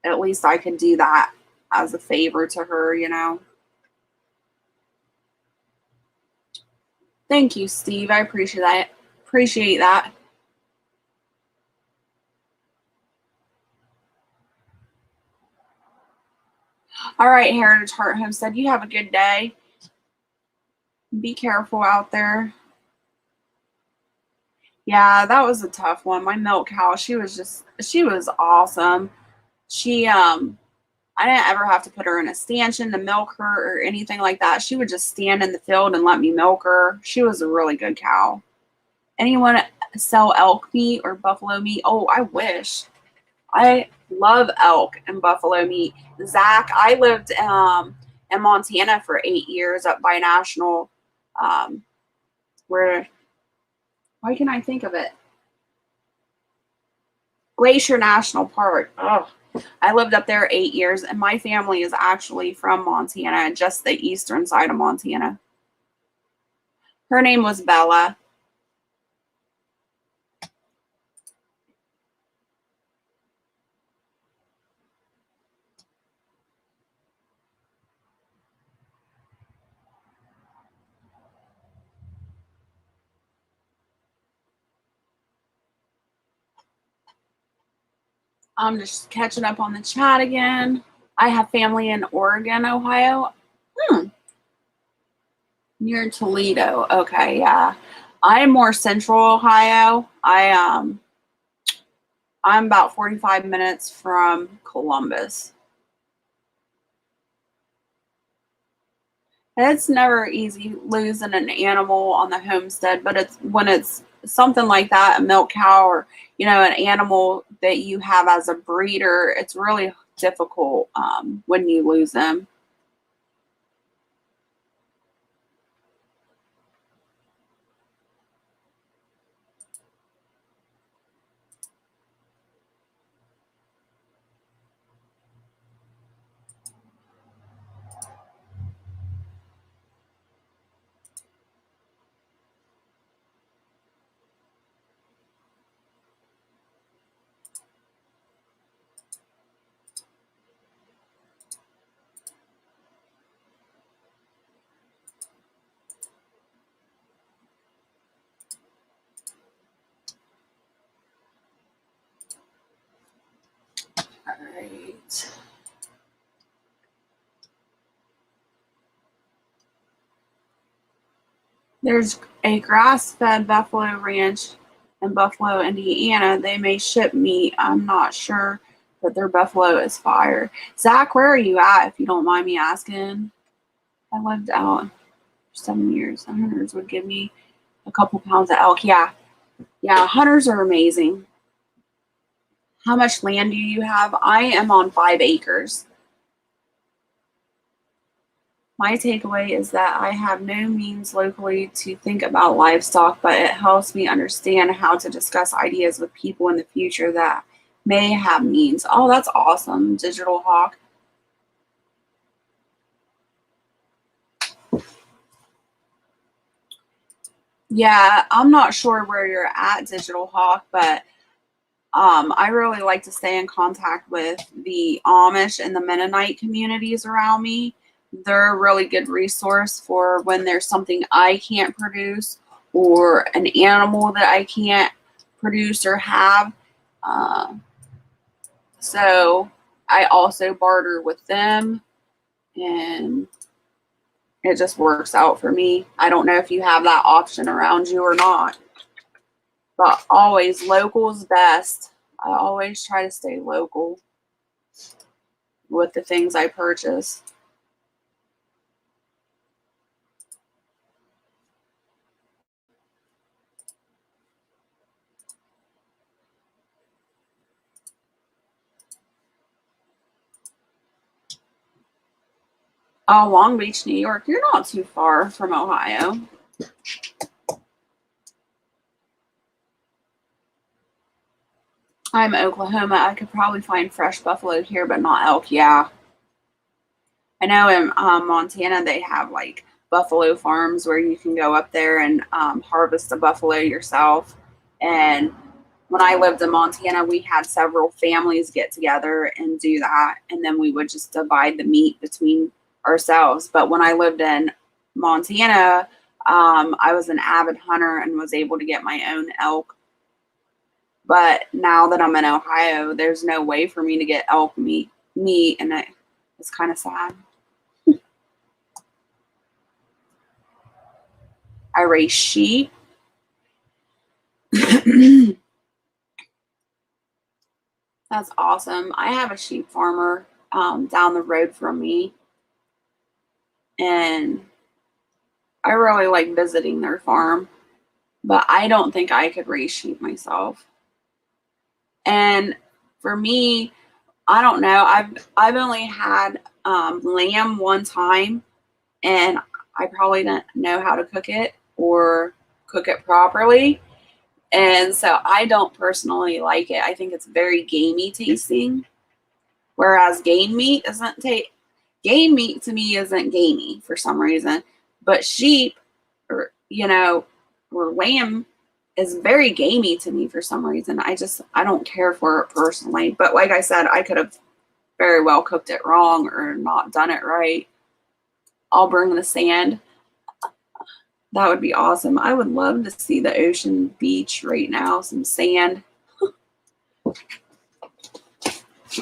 At least I could do that as a favor to her, you know. Thank you, Steve. I appreciate that. All right, Heritage Heart Homestead, you have a good day. Be careful out there. Yeah, that was a tough one. My milk cow, she was awesome. I didn't ever have to put her in a stanchion to milk her or anything like that. She would just stand in the field and let me milk her. She was a really good cow. Anyone sell elk meat or buffalo meat? Oh, I wish. I love elk and buffalo meat. Zach, I lived in Montana for 8 years up by National, why can I think of it? Glacier National Park. Oh, I lived up there 8 years, and my family is actually from Montana, just the eastern side of Montana. Her name was Bella. I'm just catching up on the chat again. I have family in Oregon, Ohio. Near Toledo. Okay, yeah. I'm more central Ohio. I'm about 45 minutes from Columbus. It's never easy losing an animal on the homestead, but when it's something like that, a milk cow or, you know, an animal that you have as a breeder, it's really difficult when you lose them. All right. There's a grass-fed buffalo ranch in Buffalo, Indiana. They may ship meat. I'm not sure, but their buffalo is fire. Zach, where are you at, if you don't mind me asking? I lived out for 7 years. Hunters would give me a couple pounds of elk. Yeah, hunters are amazing. How much land do you have? I am on 5 acres. My takeaway is that I have no means locally to think about livestock, but it helps me understand how to discuss ideas with people in the future that may have means. Oh, that's awesome, Digital Hawk. Yeah, I'm not sure where you're at, Digital Hawk, but I really like to stay in contact with the Amish and the Mennonite communities around me. They're a really good resource for when there's something I can't produce or an animal that I can't produce or have. So I also barter with them, and it just works out for me. I don't know if you have that option around you or not, but always local is best. I always try to stay local with the things I purchase. Oh, Long Beach, New York. You're not too far from Ohio. I'm Oklahoma. I could probably find fresh buffalo here, but not elk. Yeah. I know in Montana they have like buffalo farms where you can go up there and harvest a buffalo yourself. And when I lived in Montana, we had several families get together and do that. And then we would just divide the meat between ourselves. But when I lived in Montana, I was an avid hunter and was able to get my own elk. But now that I'm in Ohio, there's no way for me to get elk meat, and it's kind of sad. I raise sheep. That's awesome. I have a sheep farmer down the road from me, and I really like visiting their farm, but I don't think I could raise sheep myself. And for me, I don't know. I've only had lamb one time, and I probably didn't know how to cook it or cook it properly. And so I don't personally like it. I think it's very gamey tasting, whereas game meat to me isn't gamey for some reason. But sheep or or lamb is very gamey to me for some reason. I don't care for it personally. But like I said, I could have very well cooked it wrong or not done it right. I'll bring the sand. That would be awesome. I would love to see the ocean beach right now, some sand.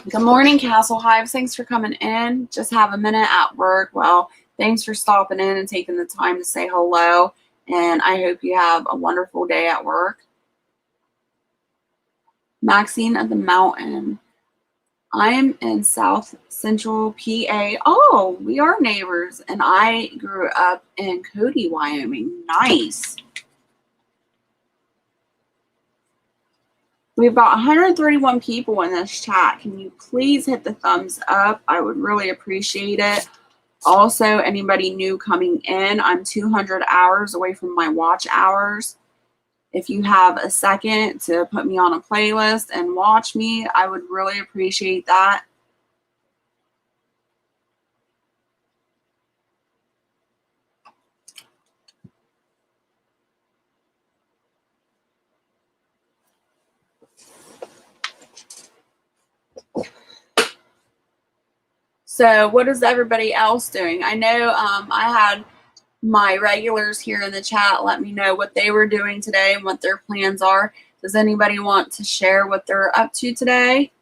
Good morning, Castle Hives. Thanks for coming in. Just have a minute at work. Well, thanks for stopping in and taking the time to say hello. And I hope you have a wonderful day at work. Maxine of the Mountain. I'm in South Central PA. Oh, we are neighbors. And I grew up in Cody, Wyoming. Nice. We've got 131 people in this chat. Can you please hit the thumbs up? I would really appreciate it. Also, anybody new coming in, I'm 200 hours away from my watch hours. If you have a second to put me on a playlist and watch me, I would really appreciate that. So what is everybody else doing? I know I had my regulars here in the chat let me know what they were doing today and what their plans are. Does anybody want to share what they're up to today?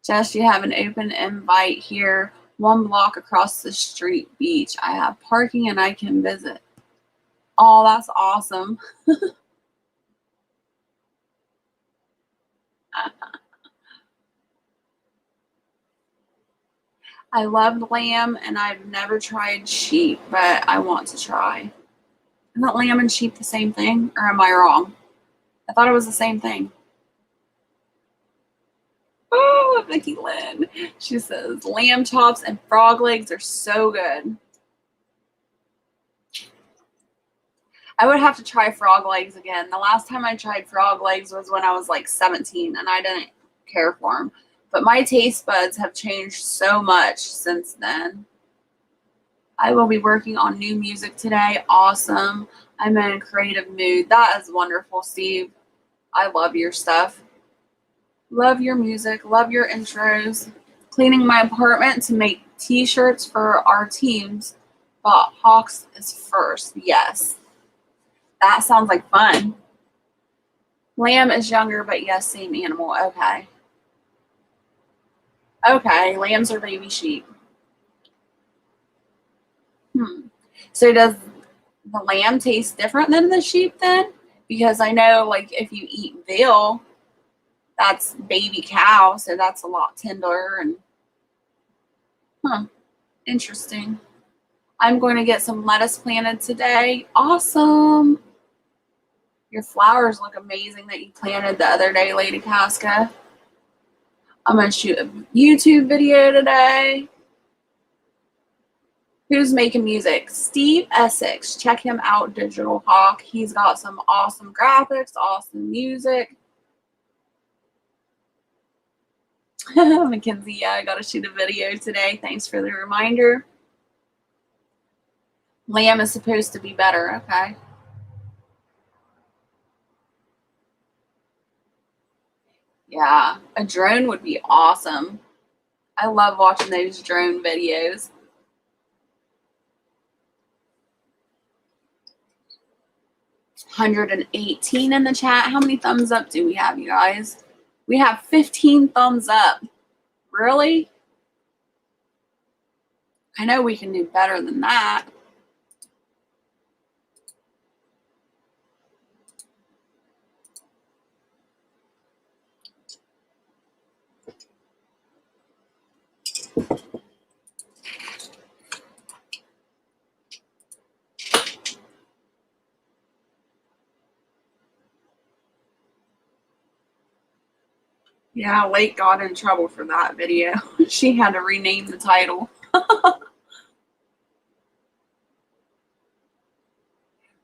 Jess, you have an open invite here, 1 block across the street beach. I have parking and I can visit. Oh, that's awesome. I love lamb and I've never tried sheep, but I want to try. Isn't lamb and sheep the same thing, or am I wrong? I thought it was the same thing. Oh, Vicki Lynn. She says lamb chops and frog legs are so good. I would have to try frog legs again. The last time I tried frog legs was when I was like 17 and I didn't care for them. But my taste buds have changed so much since then. I will be working on new music today. Awesome. I'm in a creative mood. That is wonderful, Steve. I love your stuff. Love your music. Love your intros. Cleaning my apartment T-shirts for our teams, but Hawks is first. Yes. That sounds like fun. Lamb is younger, but yes, same animal. Okay. Okay, lambs are baby sheep. So does the lamb taste different than the sheep then? Because I know, like, if you eat veal, that's baby cow, so that's a lot tenderer. And interesting. I'm going to get some lettuce planted today. Awesome. Your flowers look amazing that you planted the other day, Lady Casca. I'm going to shoot a YouTube video today. Who's making music? Steve Essex. Check him out, Digital Hawk. He's got some awesome graphics, awesome music. Mackenzie, yeah, I got to shoot a video today. Thanks for the reminder. Lamb is supposed to be better. Okay. Yeah, a drone would be awesome. I love watching those drone videos. $118 in the chat. How many thumbs up do we have, you guys? We have 15 thumbs up. Really? I know we can do better than that. Yeah, Lake got in trouble for that video. She had to rename the title.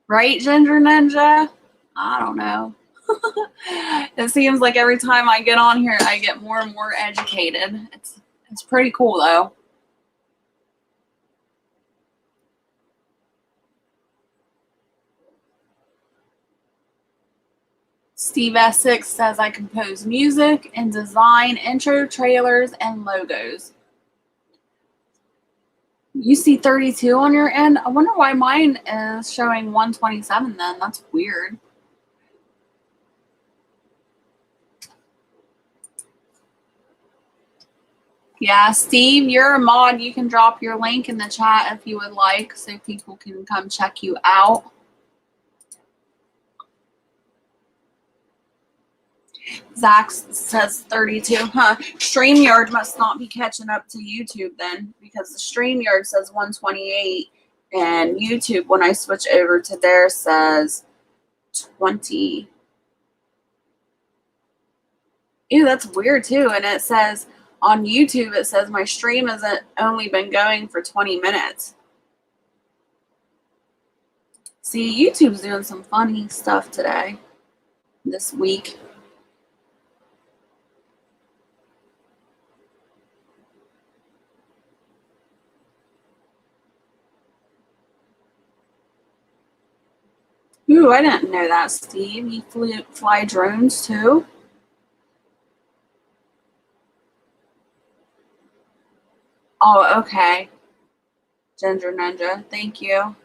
Right, Ginger Ninja? I don't know. It seems like every time I get on here, I get more and more educated. It's pretty cool, though. Steve Essex says I compose music and design intro trailers and logos. You see 32 on your end? I wonder why mine is showing 127 then. That's weird. Yeah, Steve, you're a mod. You can drop your link in the chat if you would like so people can come check you out. Zach says 32. StreamYard must not be catching up to YouTube then, because the StreamYard says 128 and YouTube, when I switch over to there, says 20. Ew, that's weird too. And it says on YouTube, it says my stream hasn't only been going for 20 minutes. See, YouTube's doing some funny stuff today, this week. Ooh, I didn't know that, Steve. You fly drones too? Oh, okay. Ginger Ninja, thank you.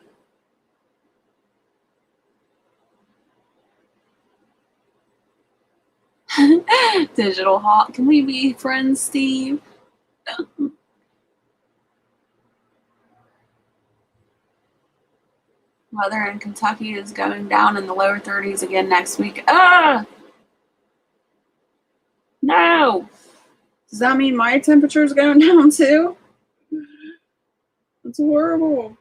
Digital Hawk, can we be friends, Steve? Weather in Kentucky is going down in the lower 30s again next week. Ah! No! Does that mean my temperature is going down too? It's horrible.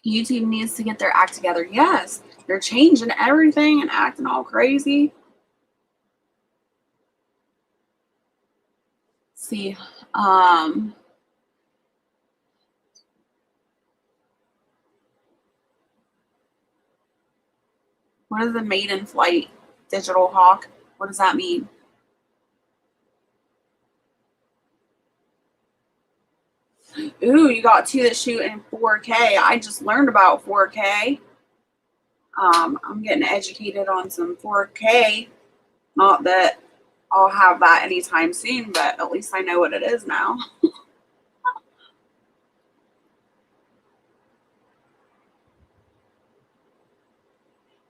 YouTube needs to get their act together. Yes, they're changing everything and acting all crazy. Let's see, What is the maiden flight digital hawk? What does that mean? Ooh, you got two that shoot in 4K. I just learned about 4K. I'm getting educated on some 4K. Not that I'll have that anytime soon, but at least I know what it is now.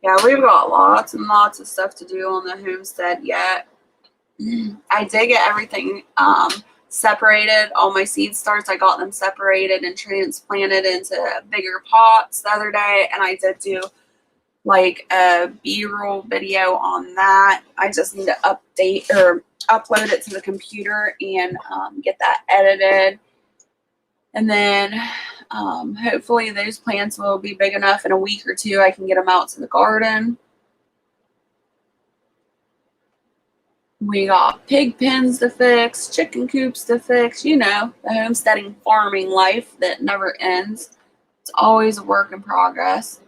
Yeah, we've got lots and lots of stuff to do on the homestead yet. I did get everything separated. All my seed starts, I got them separated and transplanted into bigger pots the other day, and I did do like a B-roll video on that. I just need to update or upload it to the computer and get that edited. And then hopefully those plants will be big enough in a week or two I can get them out to the garden. We got pig pens to fix, chicken coops to fix, you know, the homesteading farming life that never ends. It's always a work in progress.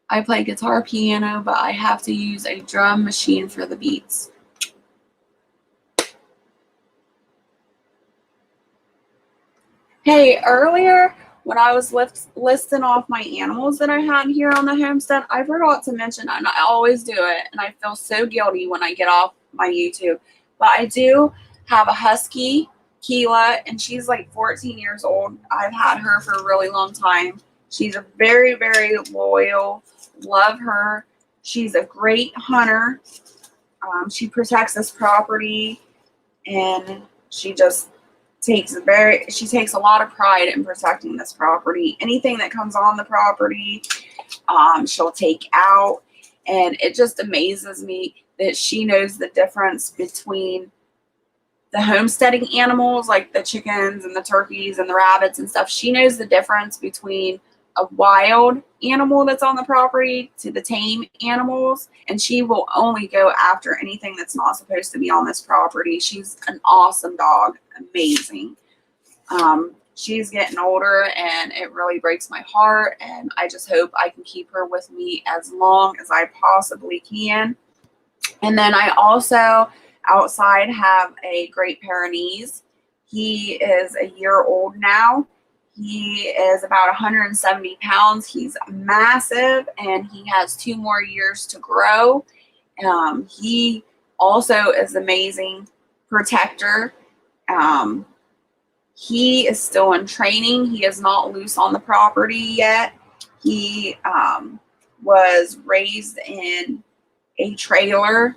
I play guitar, piano, but I have to use a drum machine for the beats. Hey, earlier when I was listing off my animals that I had here on the homestead, I forgot to mention, and I always do it, and I feel so guilty when I get off my YouTube, but I do have a husky, Keela, and she's like 14 years old. I've had her for a really long time. She's a very, very loyal, love her. She's a great hunter. She protects this property, and she takes a lot of pride in protecting this property. Anything that comes on the property, she'll take out, and it just amazes me that she knows the difference between the homesteading animals like the chickens and the turkeys and the rabbits and stuff. She knows the difference between a wild animal that's on the property to the tame animals, and she will only go after anything that's not supposed to be on this property. She's an awesome dog, amazing. She's getting older, and it really breaks my heart, and I just hope I can keep her with me as long as I possibly can. And then I also outside have a Great Pyrenees. He is a year old now. He is about 170 pounds. He's massive, and he has 2 more years to grow. He also is amazing protector. He is still in training. He is not loose on the property yet. He was raised in a trailer,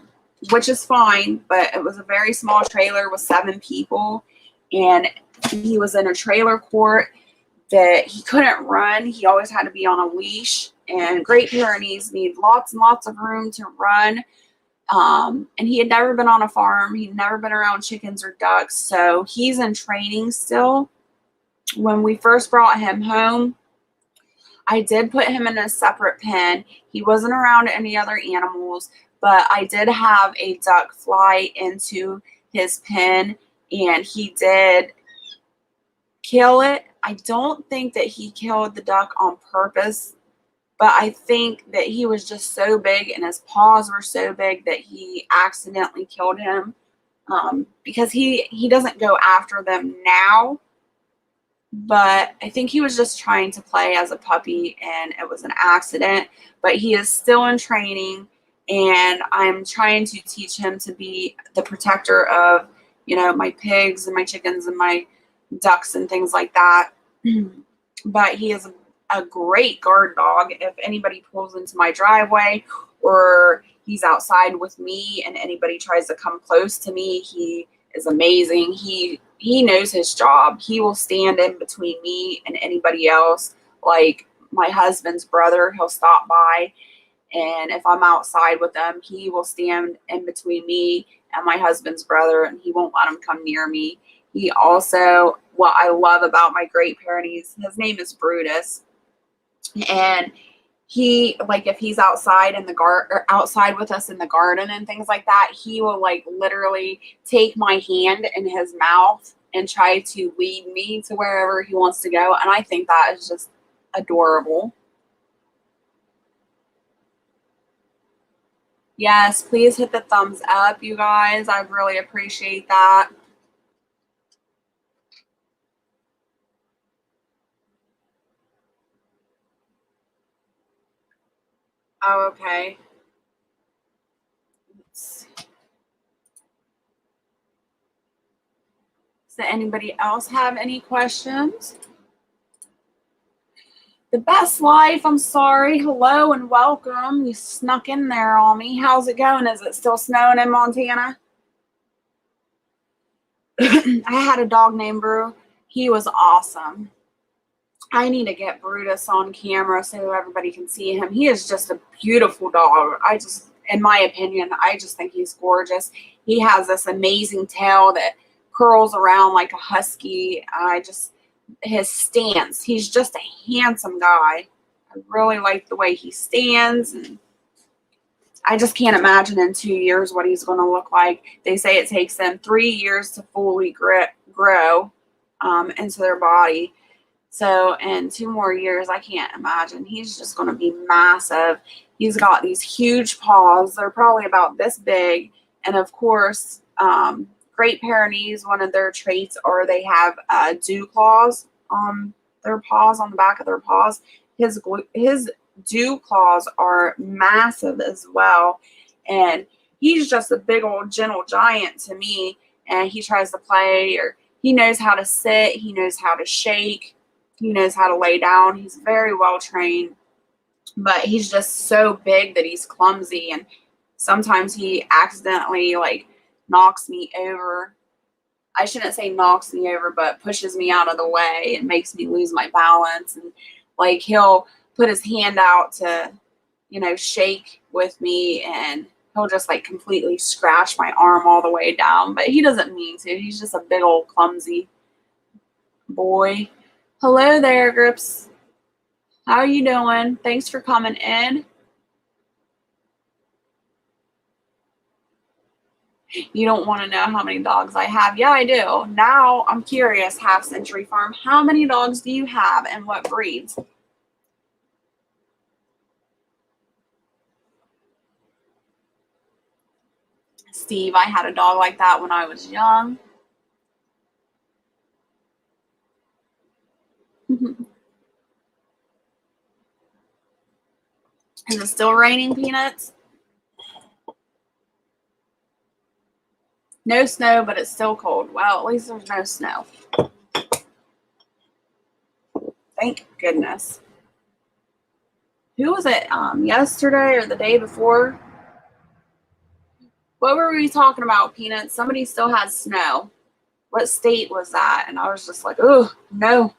which is fine, but it was a very small trailer with 7 people, and he was in a trailer court that he couldn't run. He always had to be on a leash, and Great Pyrenees need lots and lots of room to run. And he had never been on a farm. He'd never been around chickens or ducks, so he's in training still. When we first brought him home, I did put him in a separate pen. He wasn't around any other animals, but I did have a duck fly into his pen, and he did kill it. I don't think that he killed the duck on purpose, but I think that he was just so big and his paws were so big that he accidentally killed him, because he doesn't go after them now. But I think he was just trying to play as a puppy, and it was an accident. But he is still in training, and I'm trying to teach him to be the protector of, you know, my pigs and my chickens and my ducks and things like that. But he is a great guard dog. If anybody pulls into my driveway, or he's outside with me and anybody tries to come close to me, he is amazing. He knows his job. He will stand in between me and anybody else. Like my husband's brother, he'll stop by, and if I'm outside with them, he will stand in between me and my husband's brother, and he won't let him come near me. He also, what I love about my Great Pyrenees, his name is Brutus, and he, like, if he's outside in the outside with us in the garden and things like that, he will like literally take my hand in his mouth and try to lead me to wherever he wants to go. And I think that is just adorable. Yes, please hit the thumbs up, you guys. I really appreciate that. Oh, okay. Does anybody else have any questions? The best life. I'm sorry. Hello and welcome. You snuck in there on me. How's it going? Is it still snowing in Montana? I had a dog named Brew. He was awesome. I need to get Brutus on camera so everybody can see him. He is just a beautiful dog. In my opinion, I just think he's gorgeous. He has this amazing tail that curls around like a husky. His stance, he's just a handsome guy. I really like the way he stands, and I just can't imagine in 2 years what he's going to look like. They say it takes them 3 years to fully grow into their body. So in 2 more years, I can't imagine. He's just going to be massive. He's got these huge paws. They're probably about this big. And of course, Great Pyrenees, one of their traits are they have dew claws on their paws, on the back of their paws. His dew claws are massive as well. And he's just a big old gentle giant to me. And he tries to play, or he knows how to sit. He knows how to shake. He knows how to lay down. He's very well trained, but he's just so big that he's clumsy. And sometimes he accidentally knocks me over. I shouldn't say knocks me over, but pushes me out of the way and makes me lose my balance. And he'll put his hand out to, shake with me, and he'll just completely scratch my arm all the way down. But he doesn't mean to. He's just a big old clumsy boy. Hello there, Grips. How are you doing? Thanks for coming in. You don't want to know how many dogs I have. Yeah, I do. Now I'm curious, Half Century Farm, how many dogs do you have and what breeds? Steve, I had a dog like that when I was young. Is it still raining, Peanuts? No snow, but it's still cold. Well, at least there's no snow. Thank goodness. Who was it? Yesterday or the day before? What were we talking about, Peanuts? Somebody still has snow. What state was that? And I was just like, oh, no.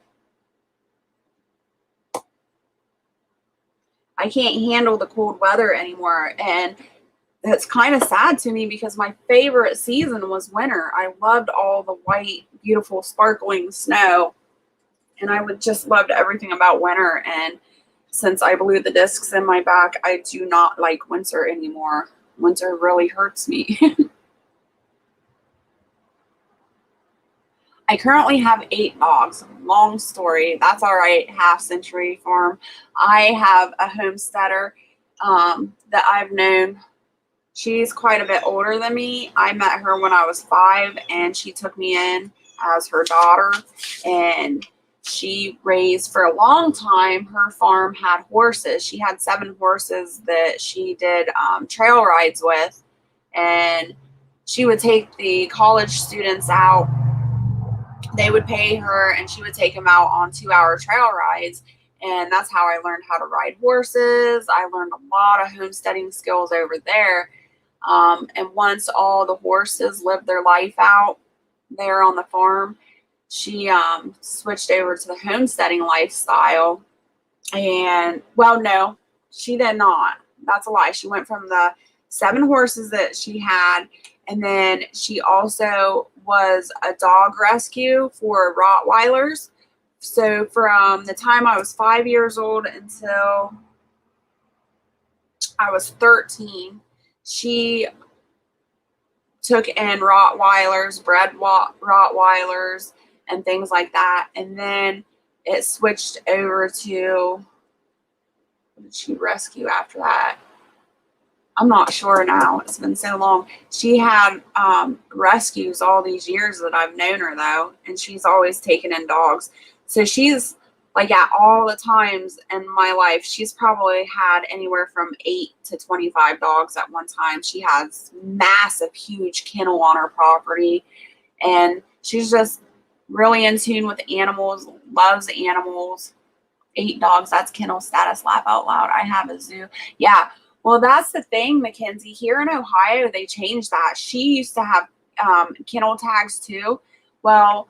I can't handle the cold weather anymore. And it's kind of sad to me because my favorite season was winter. I loved all the white, beautiful, sparkling snow. And I would just loved everything about winter. And since I blew the discs in my back, I do not like winter anymore. Winter really hurts me. I currently have 8 dogs. Long story. That's all right, Half Century Farm. I have a homesteader that I've known. She's quite a bit older than me. I met her when I was 5, and she took me in as her daughter. And she raised, for a long time, her farm had horses. She had 7 horses that she did trail rides with. And she would take the college students out. They would pay her, and she would take them out on 2-hour trail rides. And that's how I learned how to ride horses. I learned a lot of homesteading skills over there. And once all the horses lived their life out there on the farm, she switched over to the homesteading lifestyle. And, well, no, she did not. That's a lie. She went from the 7 horses that she had, and then she also was a dog rescue for Rottweilers. So from the time I was 5 years old until I was 13, she took in Rottweilers, bred Rottweilers, and things like that. And then it switched over to, what did she rescue after that? I'm not sure now. It's been so long. She had rescues all these years that I've known her, though, and she's always taken in dogs. So she's like at all the times in my life, she's probably had anywhere from 8 to 25 dogs at one time. She has massive, huge kennel on her property, and she's just really in tune with animals, loves animals. 8 dogs, that's kennel status, laugh out loud. I have a zoo. Yeah. Well, that's the thing, Mackenzie. Here in Ohio, they changed that. She used to have kennel tags too. Well,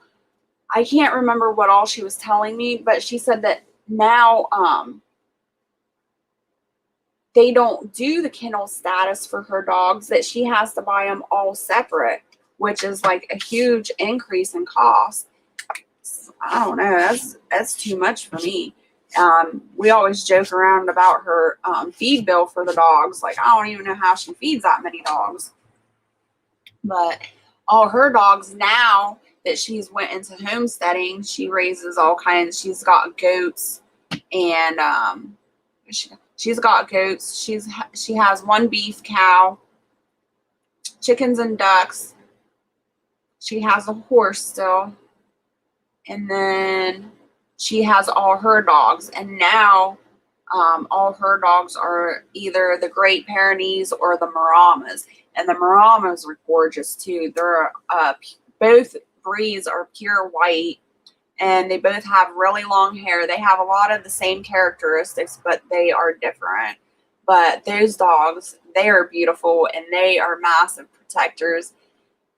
I can't remember what all she was telling me, but she said that now they don't do the kennel status for her dogs, that she has to buy them all separate, which is like a huge increase in cost. I don't know. That's too much for me. We always joke around about her feed bill for the dogs. Like, I don't even know how she feeds that many dogs. But all her dogs now that she's went into homesteading, she raises all kinds. She's got goats, and she's got goats. She has one beef cow, chickens and ducks. She has a horse still, and then she has all her dogs. And now all her dogs are either the Great Pyrenees or the Maramas. And the Maramas are gorgeous too. They're both breeds are pure white, and they both have really long hair. They have a lot of the same characteristics, but they are different. But those dogs, they are beautiful, and they are massive protectors.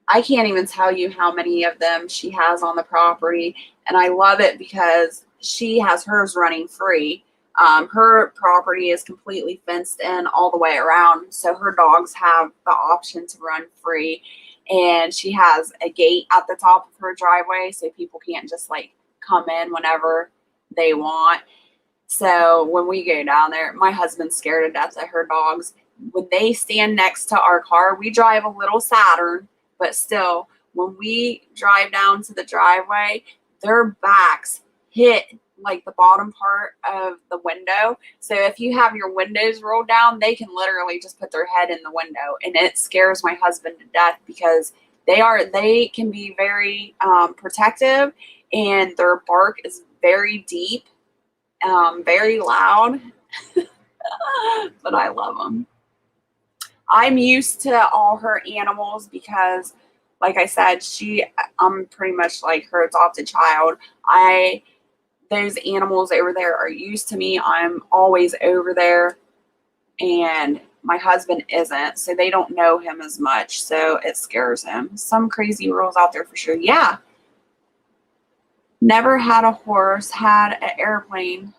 I can't even tell you how many of them she has on the property, and I love it because she has hers running free. Her property is completely fenced in all the way around, so her dogs have the option to run free. And she has a gate at the top of her driveway, so people can't just like come in whenever they want. So when we go down there, my husband's scared to death of her dogs. When they stand next to our car, we drive a little Saturn, but still, when we drive down to the driveway, their backs hit like the bottom part of the window. So if you have your windows rolled down, they can literally just put their head in the window, and it scares my husband to death because they can be very protective, and their bark is very deep, very loud, but I love them. I'm used to all her animals because, like I said, I'm pretty much like her adopted child. Those animals over there are used to me. I'm always over there, and my husband isn't, so they don't know him as much, so it scares him. Some crazy rules out there for sure. Yeah. Never had a horse, had an airplane.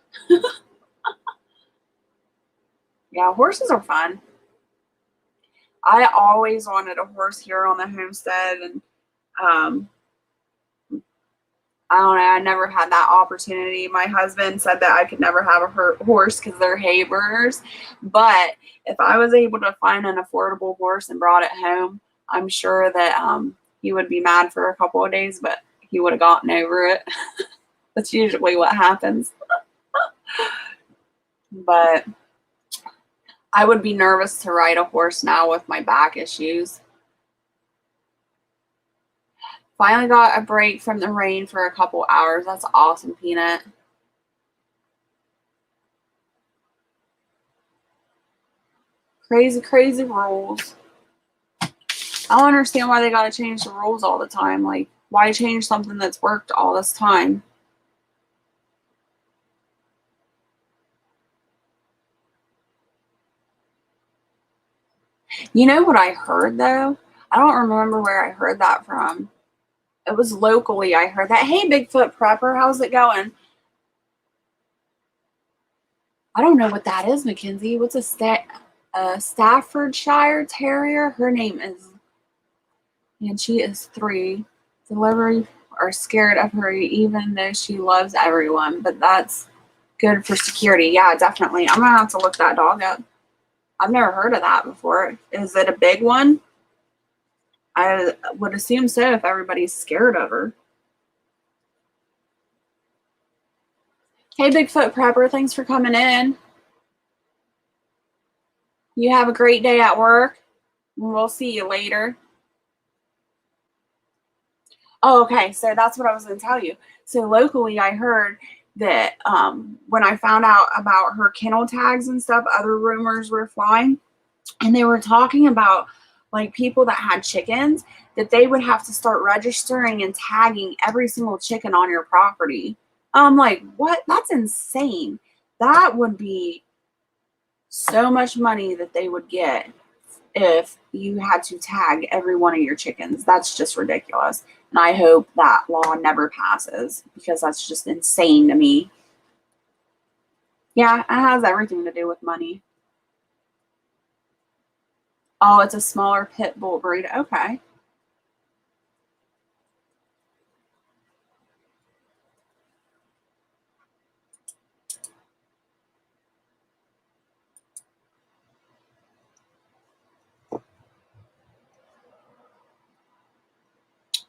Yeah, horses are fun. I always wanted a horse here on the homestead, and I don't know, I never had that opportunity. My husband said that I could never have a horse because they're hay burners. But if I was able to find an affordable horse and brought it home, I'm sure that he would be mad for a couple of days, but he would have gotten over it. That's usually what happens. But I would be nervous to ride a horse now with my back issues. Finally got a break from the rain for a couple hours. That's awesome, Peanut. Crazy, crazy rules. I don't understand why they got to change the rules all the time. Like, why change something that's worked all this time? You know what I heard, though? I don't remember where I heard that from. It was locally. I heard that. Hey, Bigfoot Prepper, how's it going? I don't know what that is, Mackenzie. What's a Staffordshire Terrier? Her name is, and she is 3. Delivery are scared of her even though she loves everyone, but that's good for security. Yeah, definitely. I'm gonna have to look that dog up. I've never heard of that before. Is it a big one? I would assume so if everybody's scared of her. Hey, Bigfoot Prepper, thanks for coming in. You have a great day at work. We'll see you later. Oh, okay. So that's what I was going to tell you. So locally, I heard that when I found out about her kennel tags and stuff, other rumors were flying, and they were talking about like people that had chickens, that they would have to start registering and tagging every single chicken on your property. I'm like, what? That's insane. That would be so much money that they would get if you had to tag every one of your chickens. That's just ridiculous. And I hope that law never passes, because that's just insane to me. Yeah, it has everything to do with money. Oh, it's a smaller pit bull breed. Okay.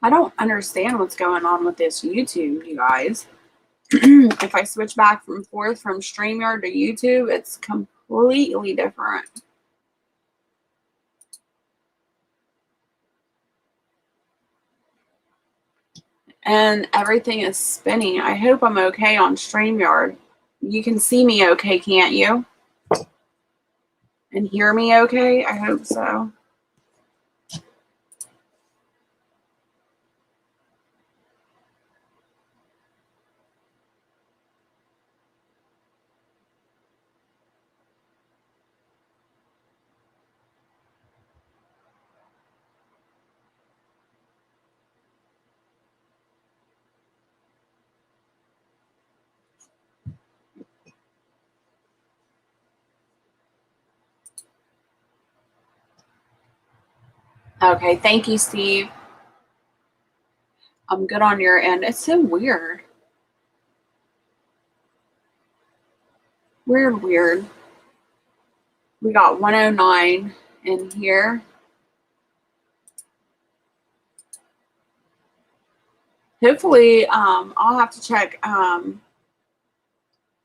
I don't understand what's going on with this YouTube, you guys. If I switch back and forth from StreamYard to YouTube, it's completely different. And everything is spinning. I hope I'm okay on StreamYard. You can see me okay, can't you? And hear me okay? I hope so. Okay, thank you, Steve. I'm good on your end. It's so weird. Weird. We got 109 in here. Hopefully, I'll have to check the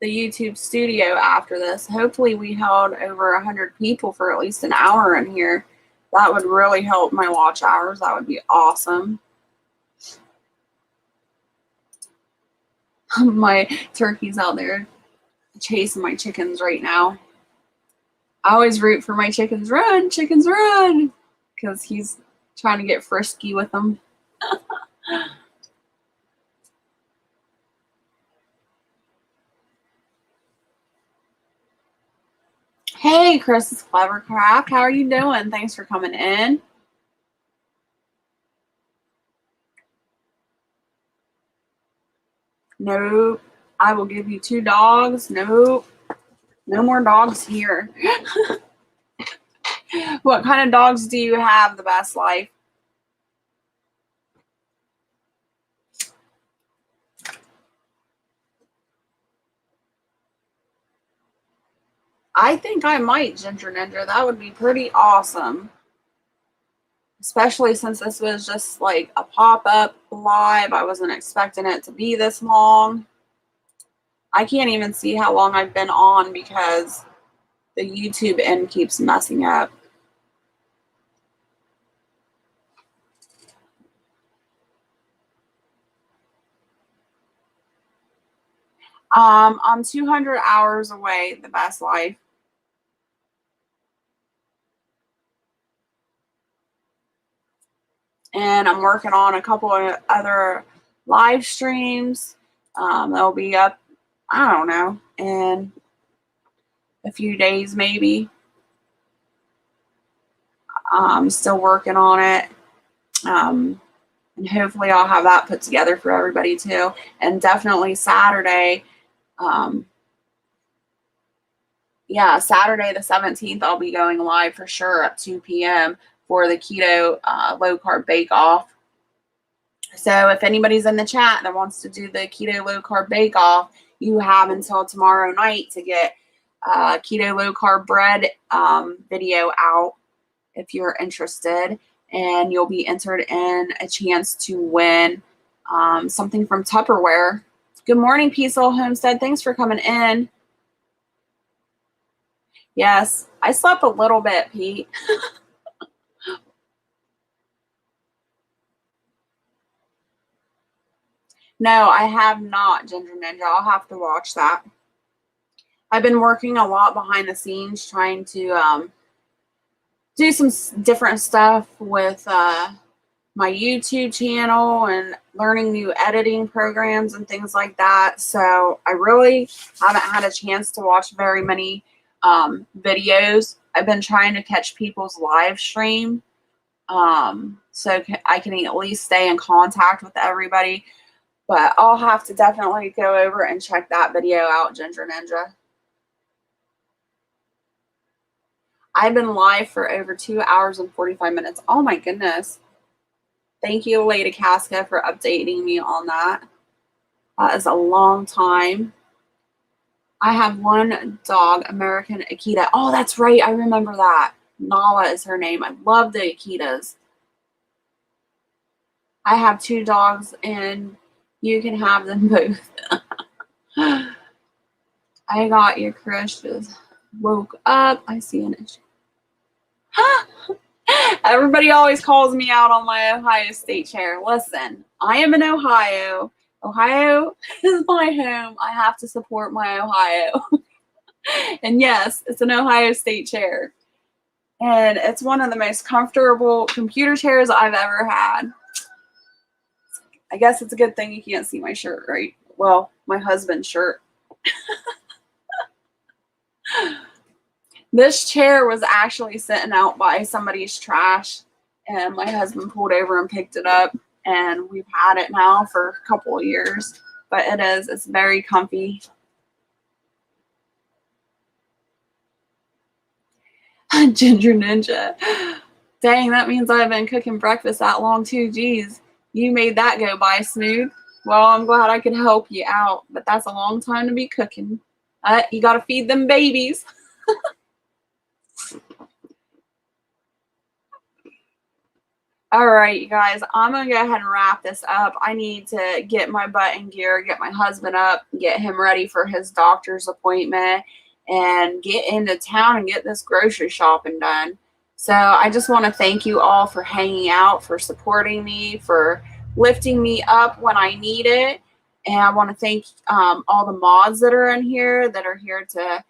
YouTube studio after this. Hopefully we held over 100 people for at least an hour in here. That would really help my watch hours. That would be awesome. My turkey's out there chasing my chickens right now. I always root for my chickens. Run, chickens, run! Because he's trying to get frisky with them. Hey, Chris's Clever Craft. How are you doing? Thanks for coming in. Nope. I will give you 2 dogs. Nope. No more dogs here. What kind of dogs do you have, the best life? I think I might, Ginger Ninja. That would be pretty awesome. Especially since this was just like a pop-up live. I wasn't expecting it to be this long. I can't even see how long I've been on because the YouTube end keeps messing up. I'm 200 hours away, the best life. And I'm working on a couple of other live streams. They'll be up, I don't know, in a few days maybe. I'm still working on it. And hopefully I'll have that put together for everybody too. And definitely Saturday, Saturday the 17th, I'll be going live for sure at 2 p.m. for the keto low carb bake off. So if anybody's in the chat that wants to do the keto low carb bake off, you have until tomorrow night to get keto low carb bread video out if you're interested, and you'll be entered in a chance to win something from Tupperware. Good morning, Peaceful Homestead. Thanks for coming in. Yes, I slept a little bit, Pete. No, I have not, Ginger Ninja. I'll have to watch that. I've been working a lot behind the scenes trying to do some different stuff with my YouTube channel and learning new editing programs and things like that. So I really haven't had a chance to watch very many videos. I've been trying to catch people's live stream so I can at least stay in contact with everybody. But I'll have to definitely go over and check that video out, Ginger Ninja. I've been live for over 2 hours and 45 minutes. Oh my goodness. Thank you, Lady Casca, for updating me on that. That is a long time. I have one dog, American Akita. Oh, that's right. I remember that. Nala is her name. I love the Akitas. I have 2 dogs, and you can have them both. I got your crush. Just woke up. I see an issue. Everybody always calls me out on my Ohio State chair. Listen, I am in Ohio. Ohio is my home. I have to support my Ohio. And yes, it's an Ohio State chair. And it's one of the most comfortable computer chairs I've ever had. I guess it's a good thing you can't see my shirt, right? Well, my husband's shirt. This chair was actually sitting out by somebody's trash, and my husband pulled over and picked it up, and we've had it now for a couple of years. But it's very comfy. Ginger Ninja. Dang, that means I've been cooking breakfast that long too. Geez, you made that go by smooth. Well, I'm glad I could help you out, but that's a long time to be cooking. You got to feed them babies. All right, you guys, I'm going to go ahead and wrap this up. I need to get my butt in gear, get my husband up, get him ready for his doctor's appointment, and get into town and get this grocery shopping done. So I just want to thank you all for hanging out, for supporting me, for lifting me up when I need it. And I want to thank all the mods that are in here that are here to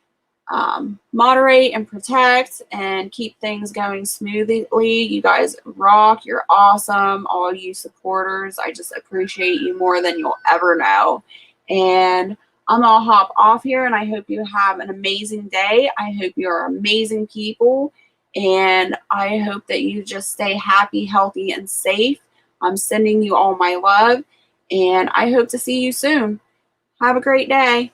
moderate and protect and keep things going smoothly. You guys rock. You're awesome. All you supporters, I just appreciate you more than you'll ever know. And I'm gonna hop off here, and I hope you have an amazing day. I hope you're amazing people, and I hope that you just stay happy, healthy, and safe. I'm sending you all my love, and I hope to see you soon. Have a great day.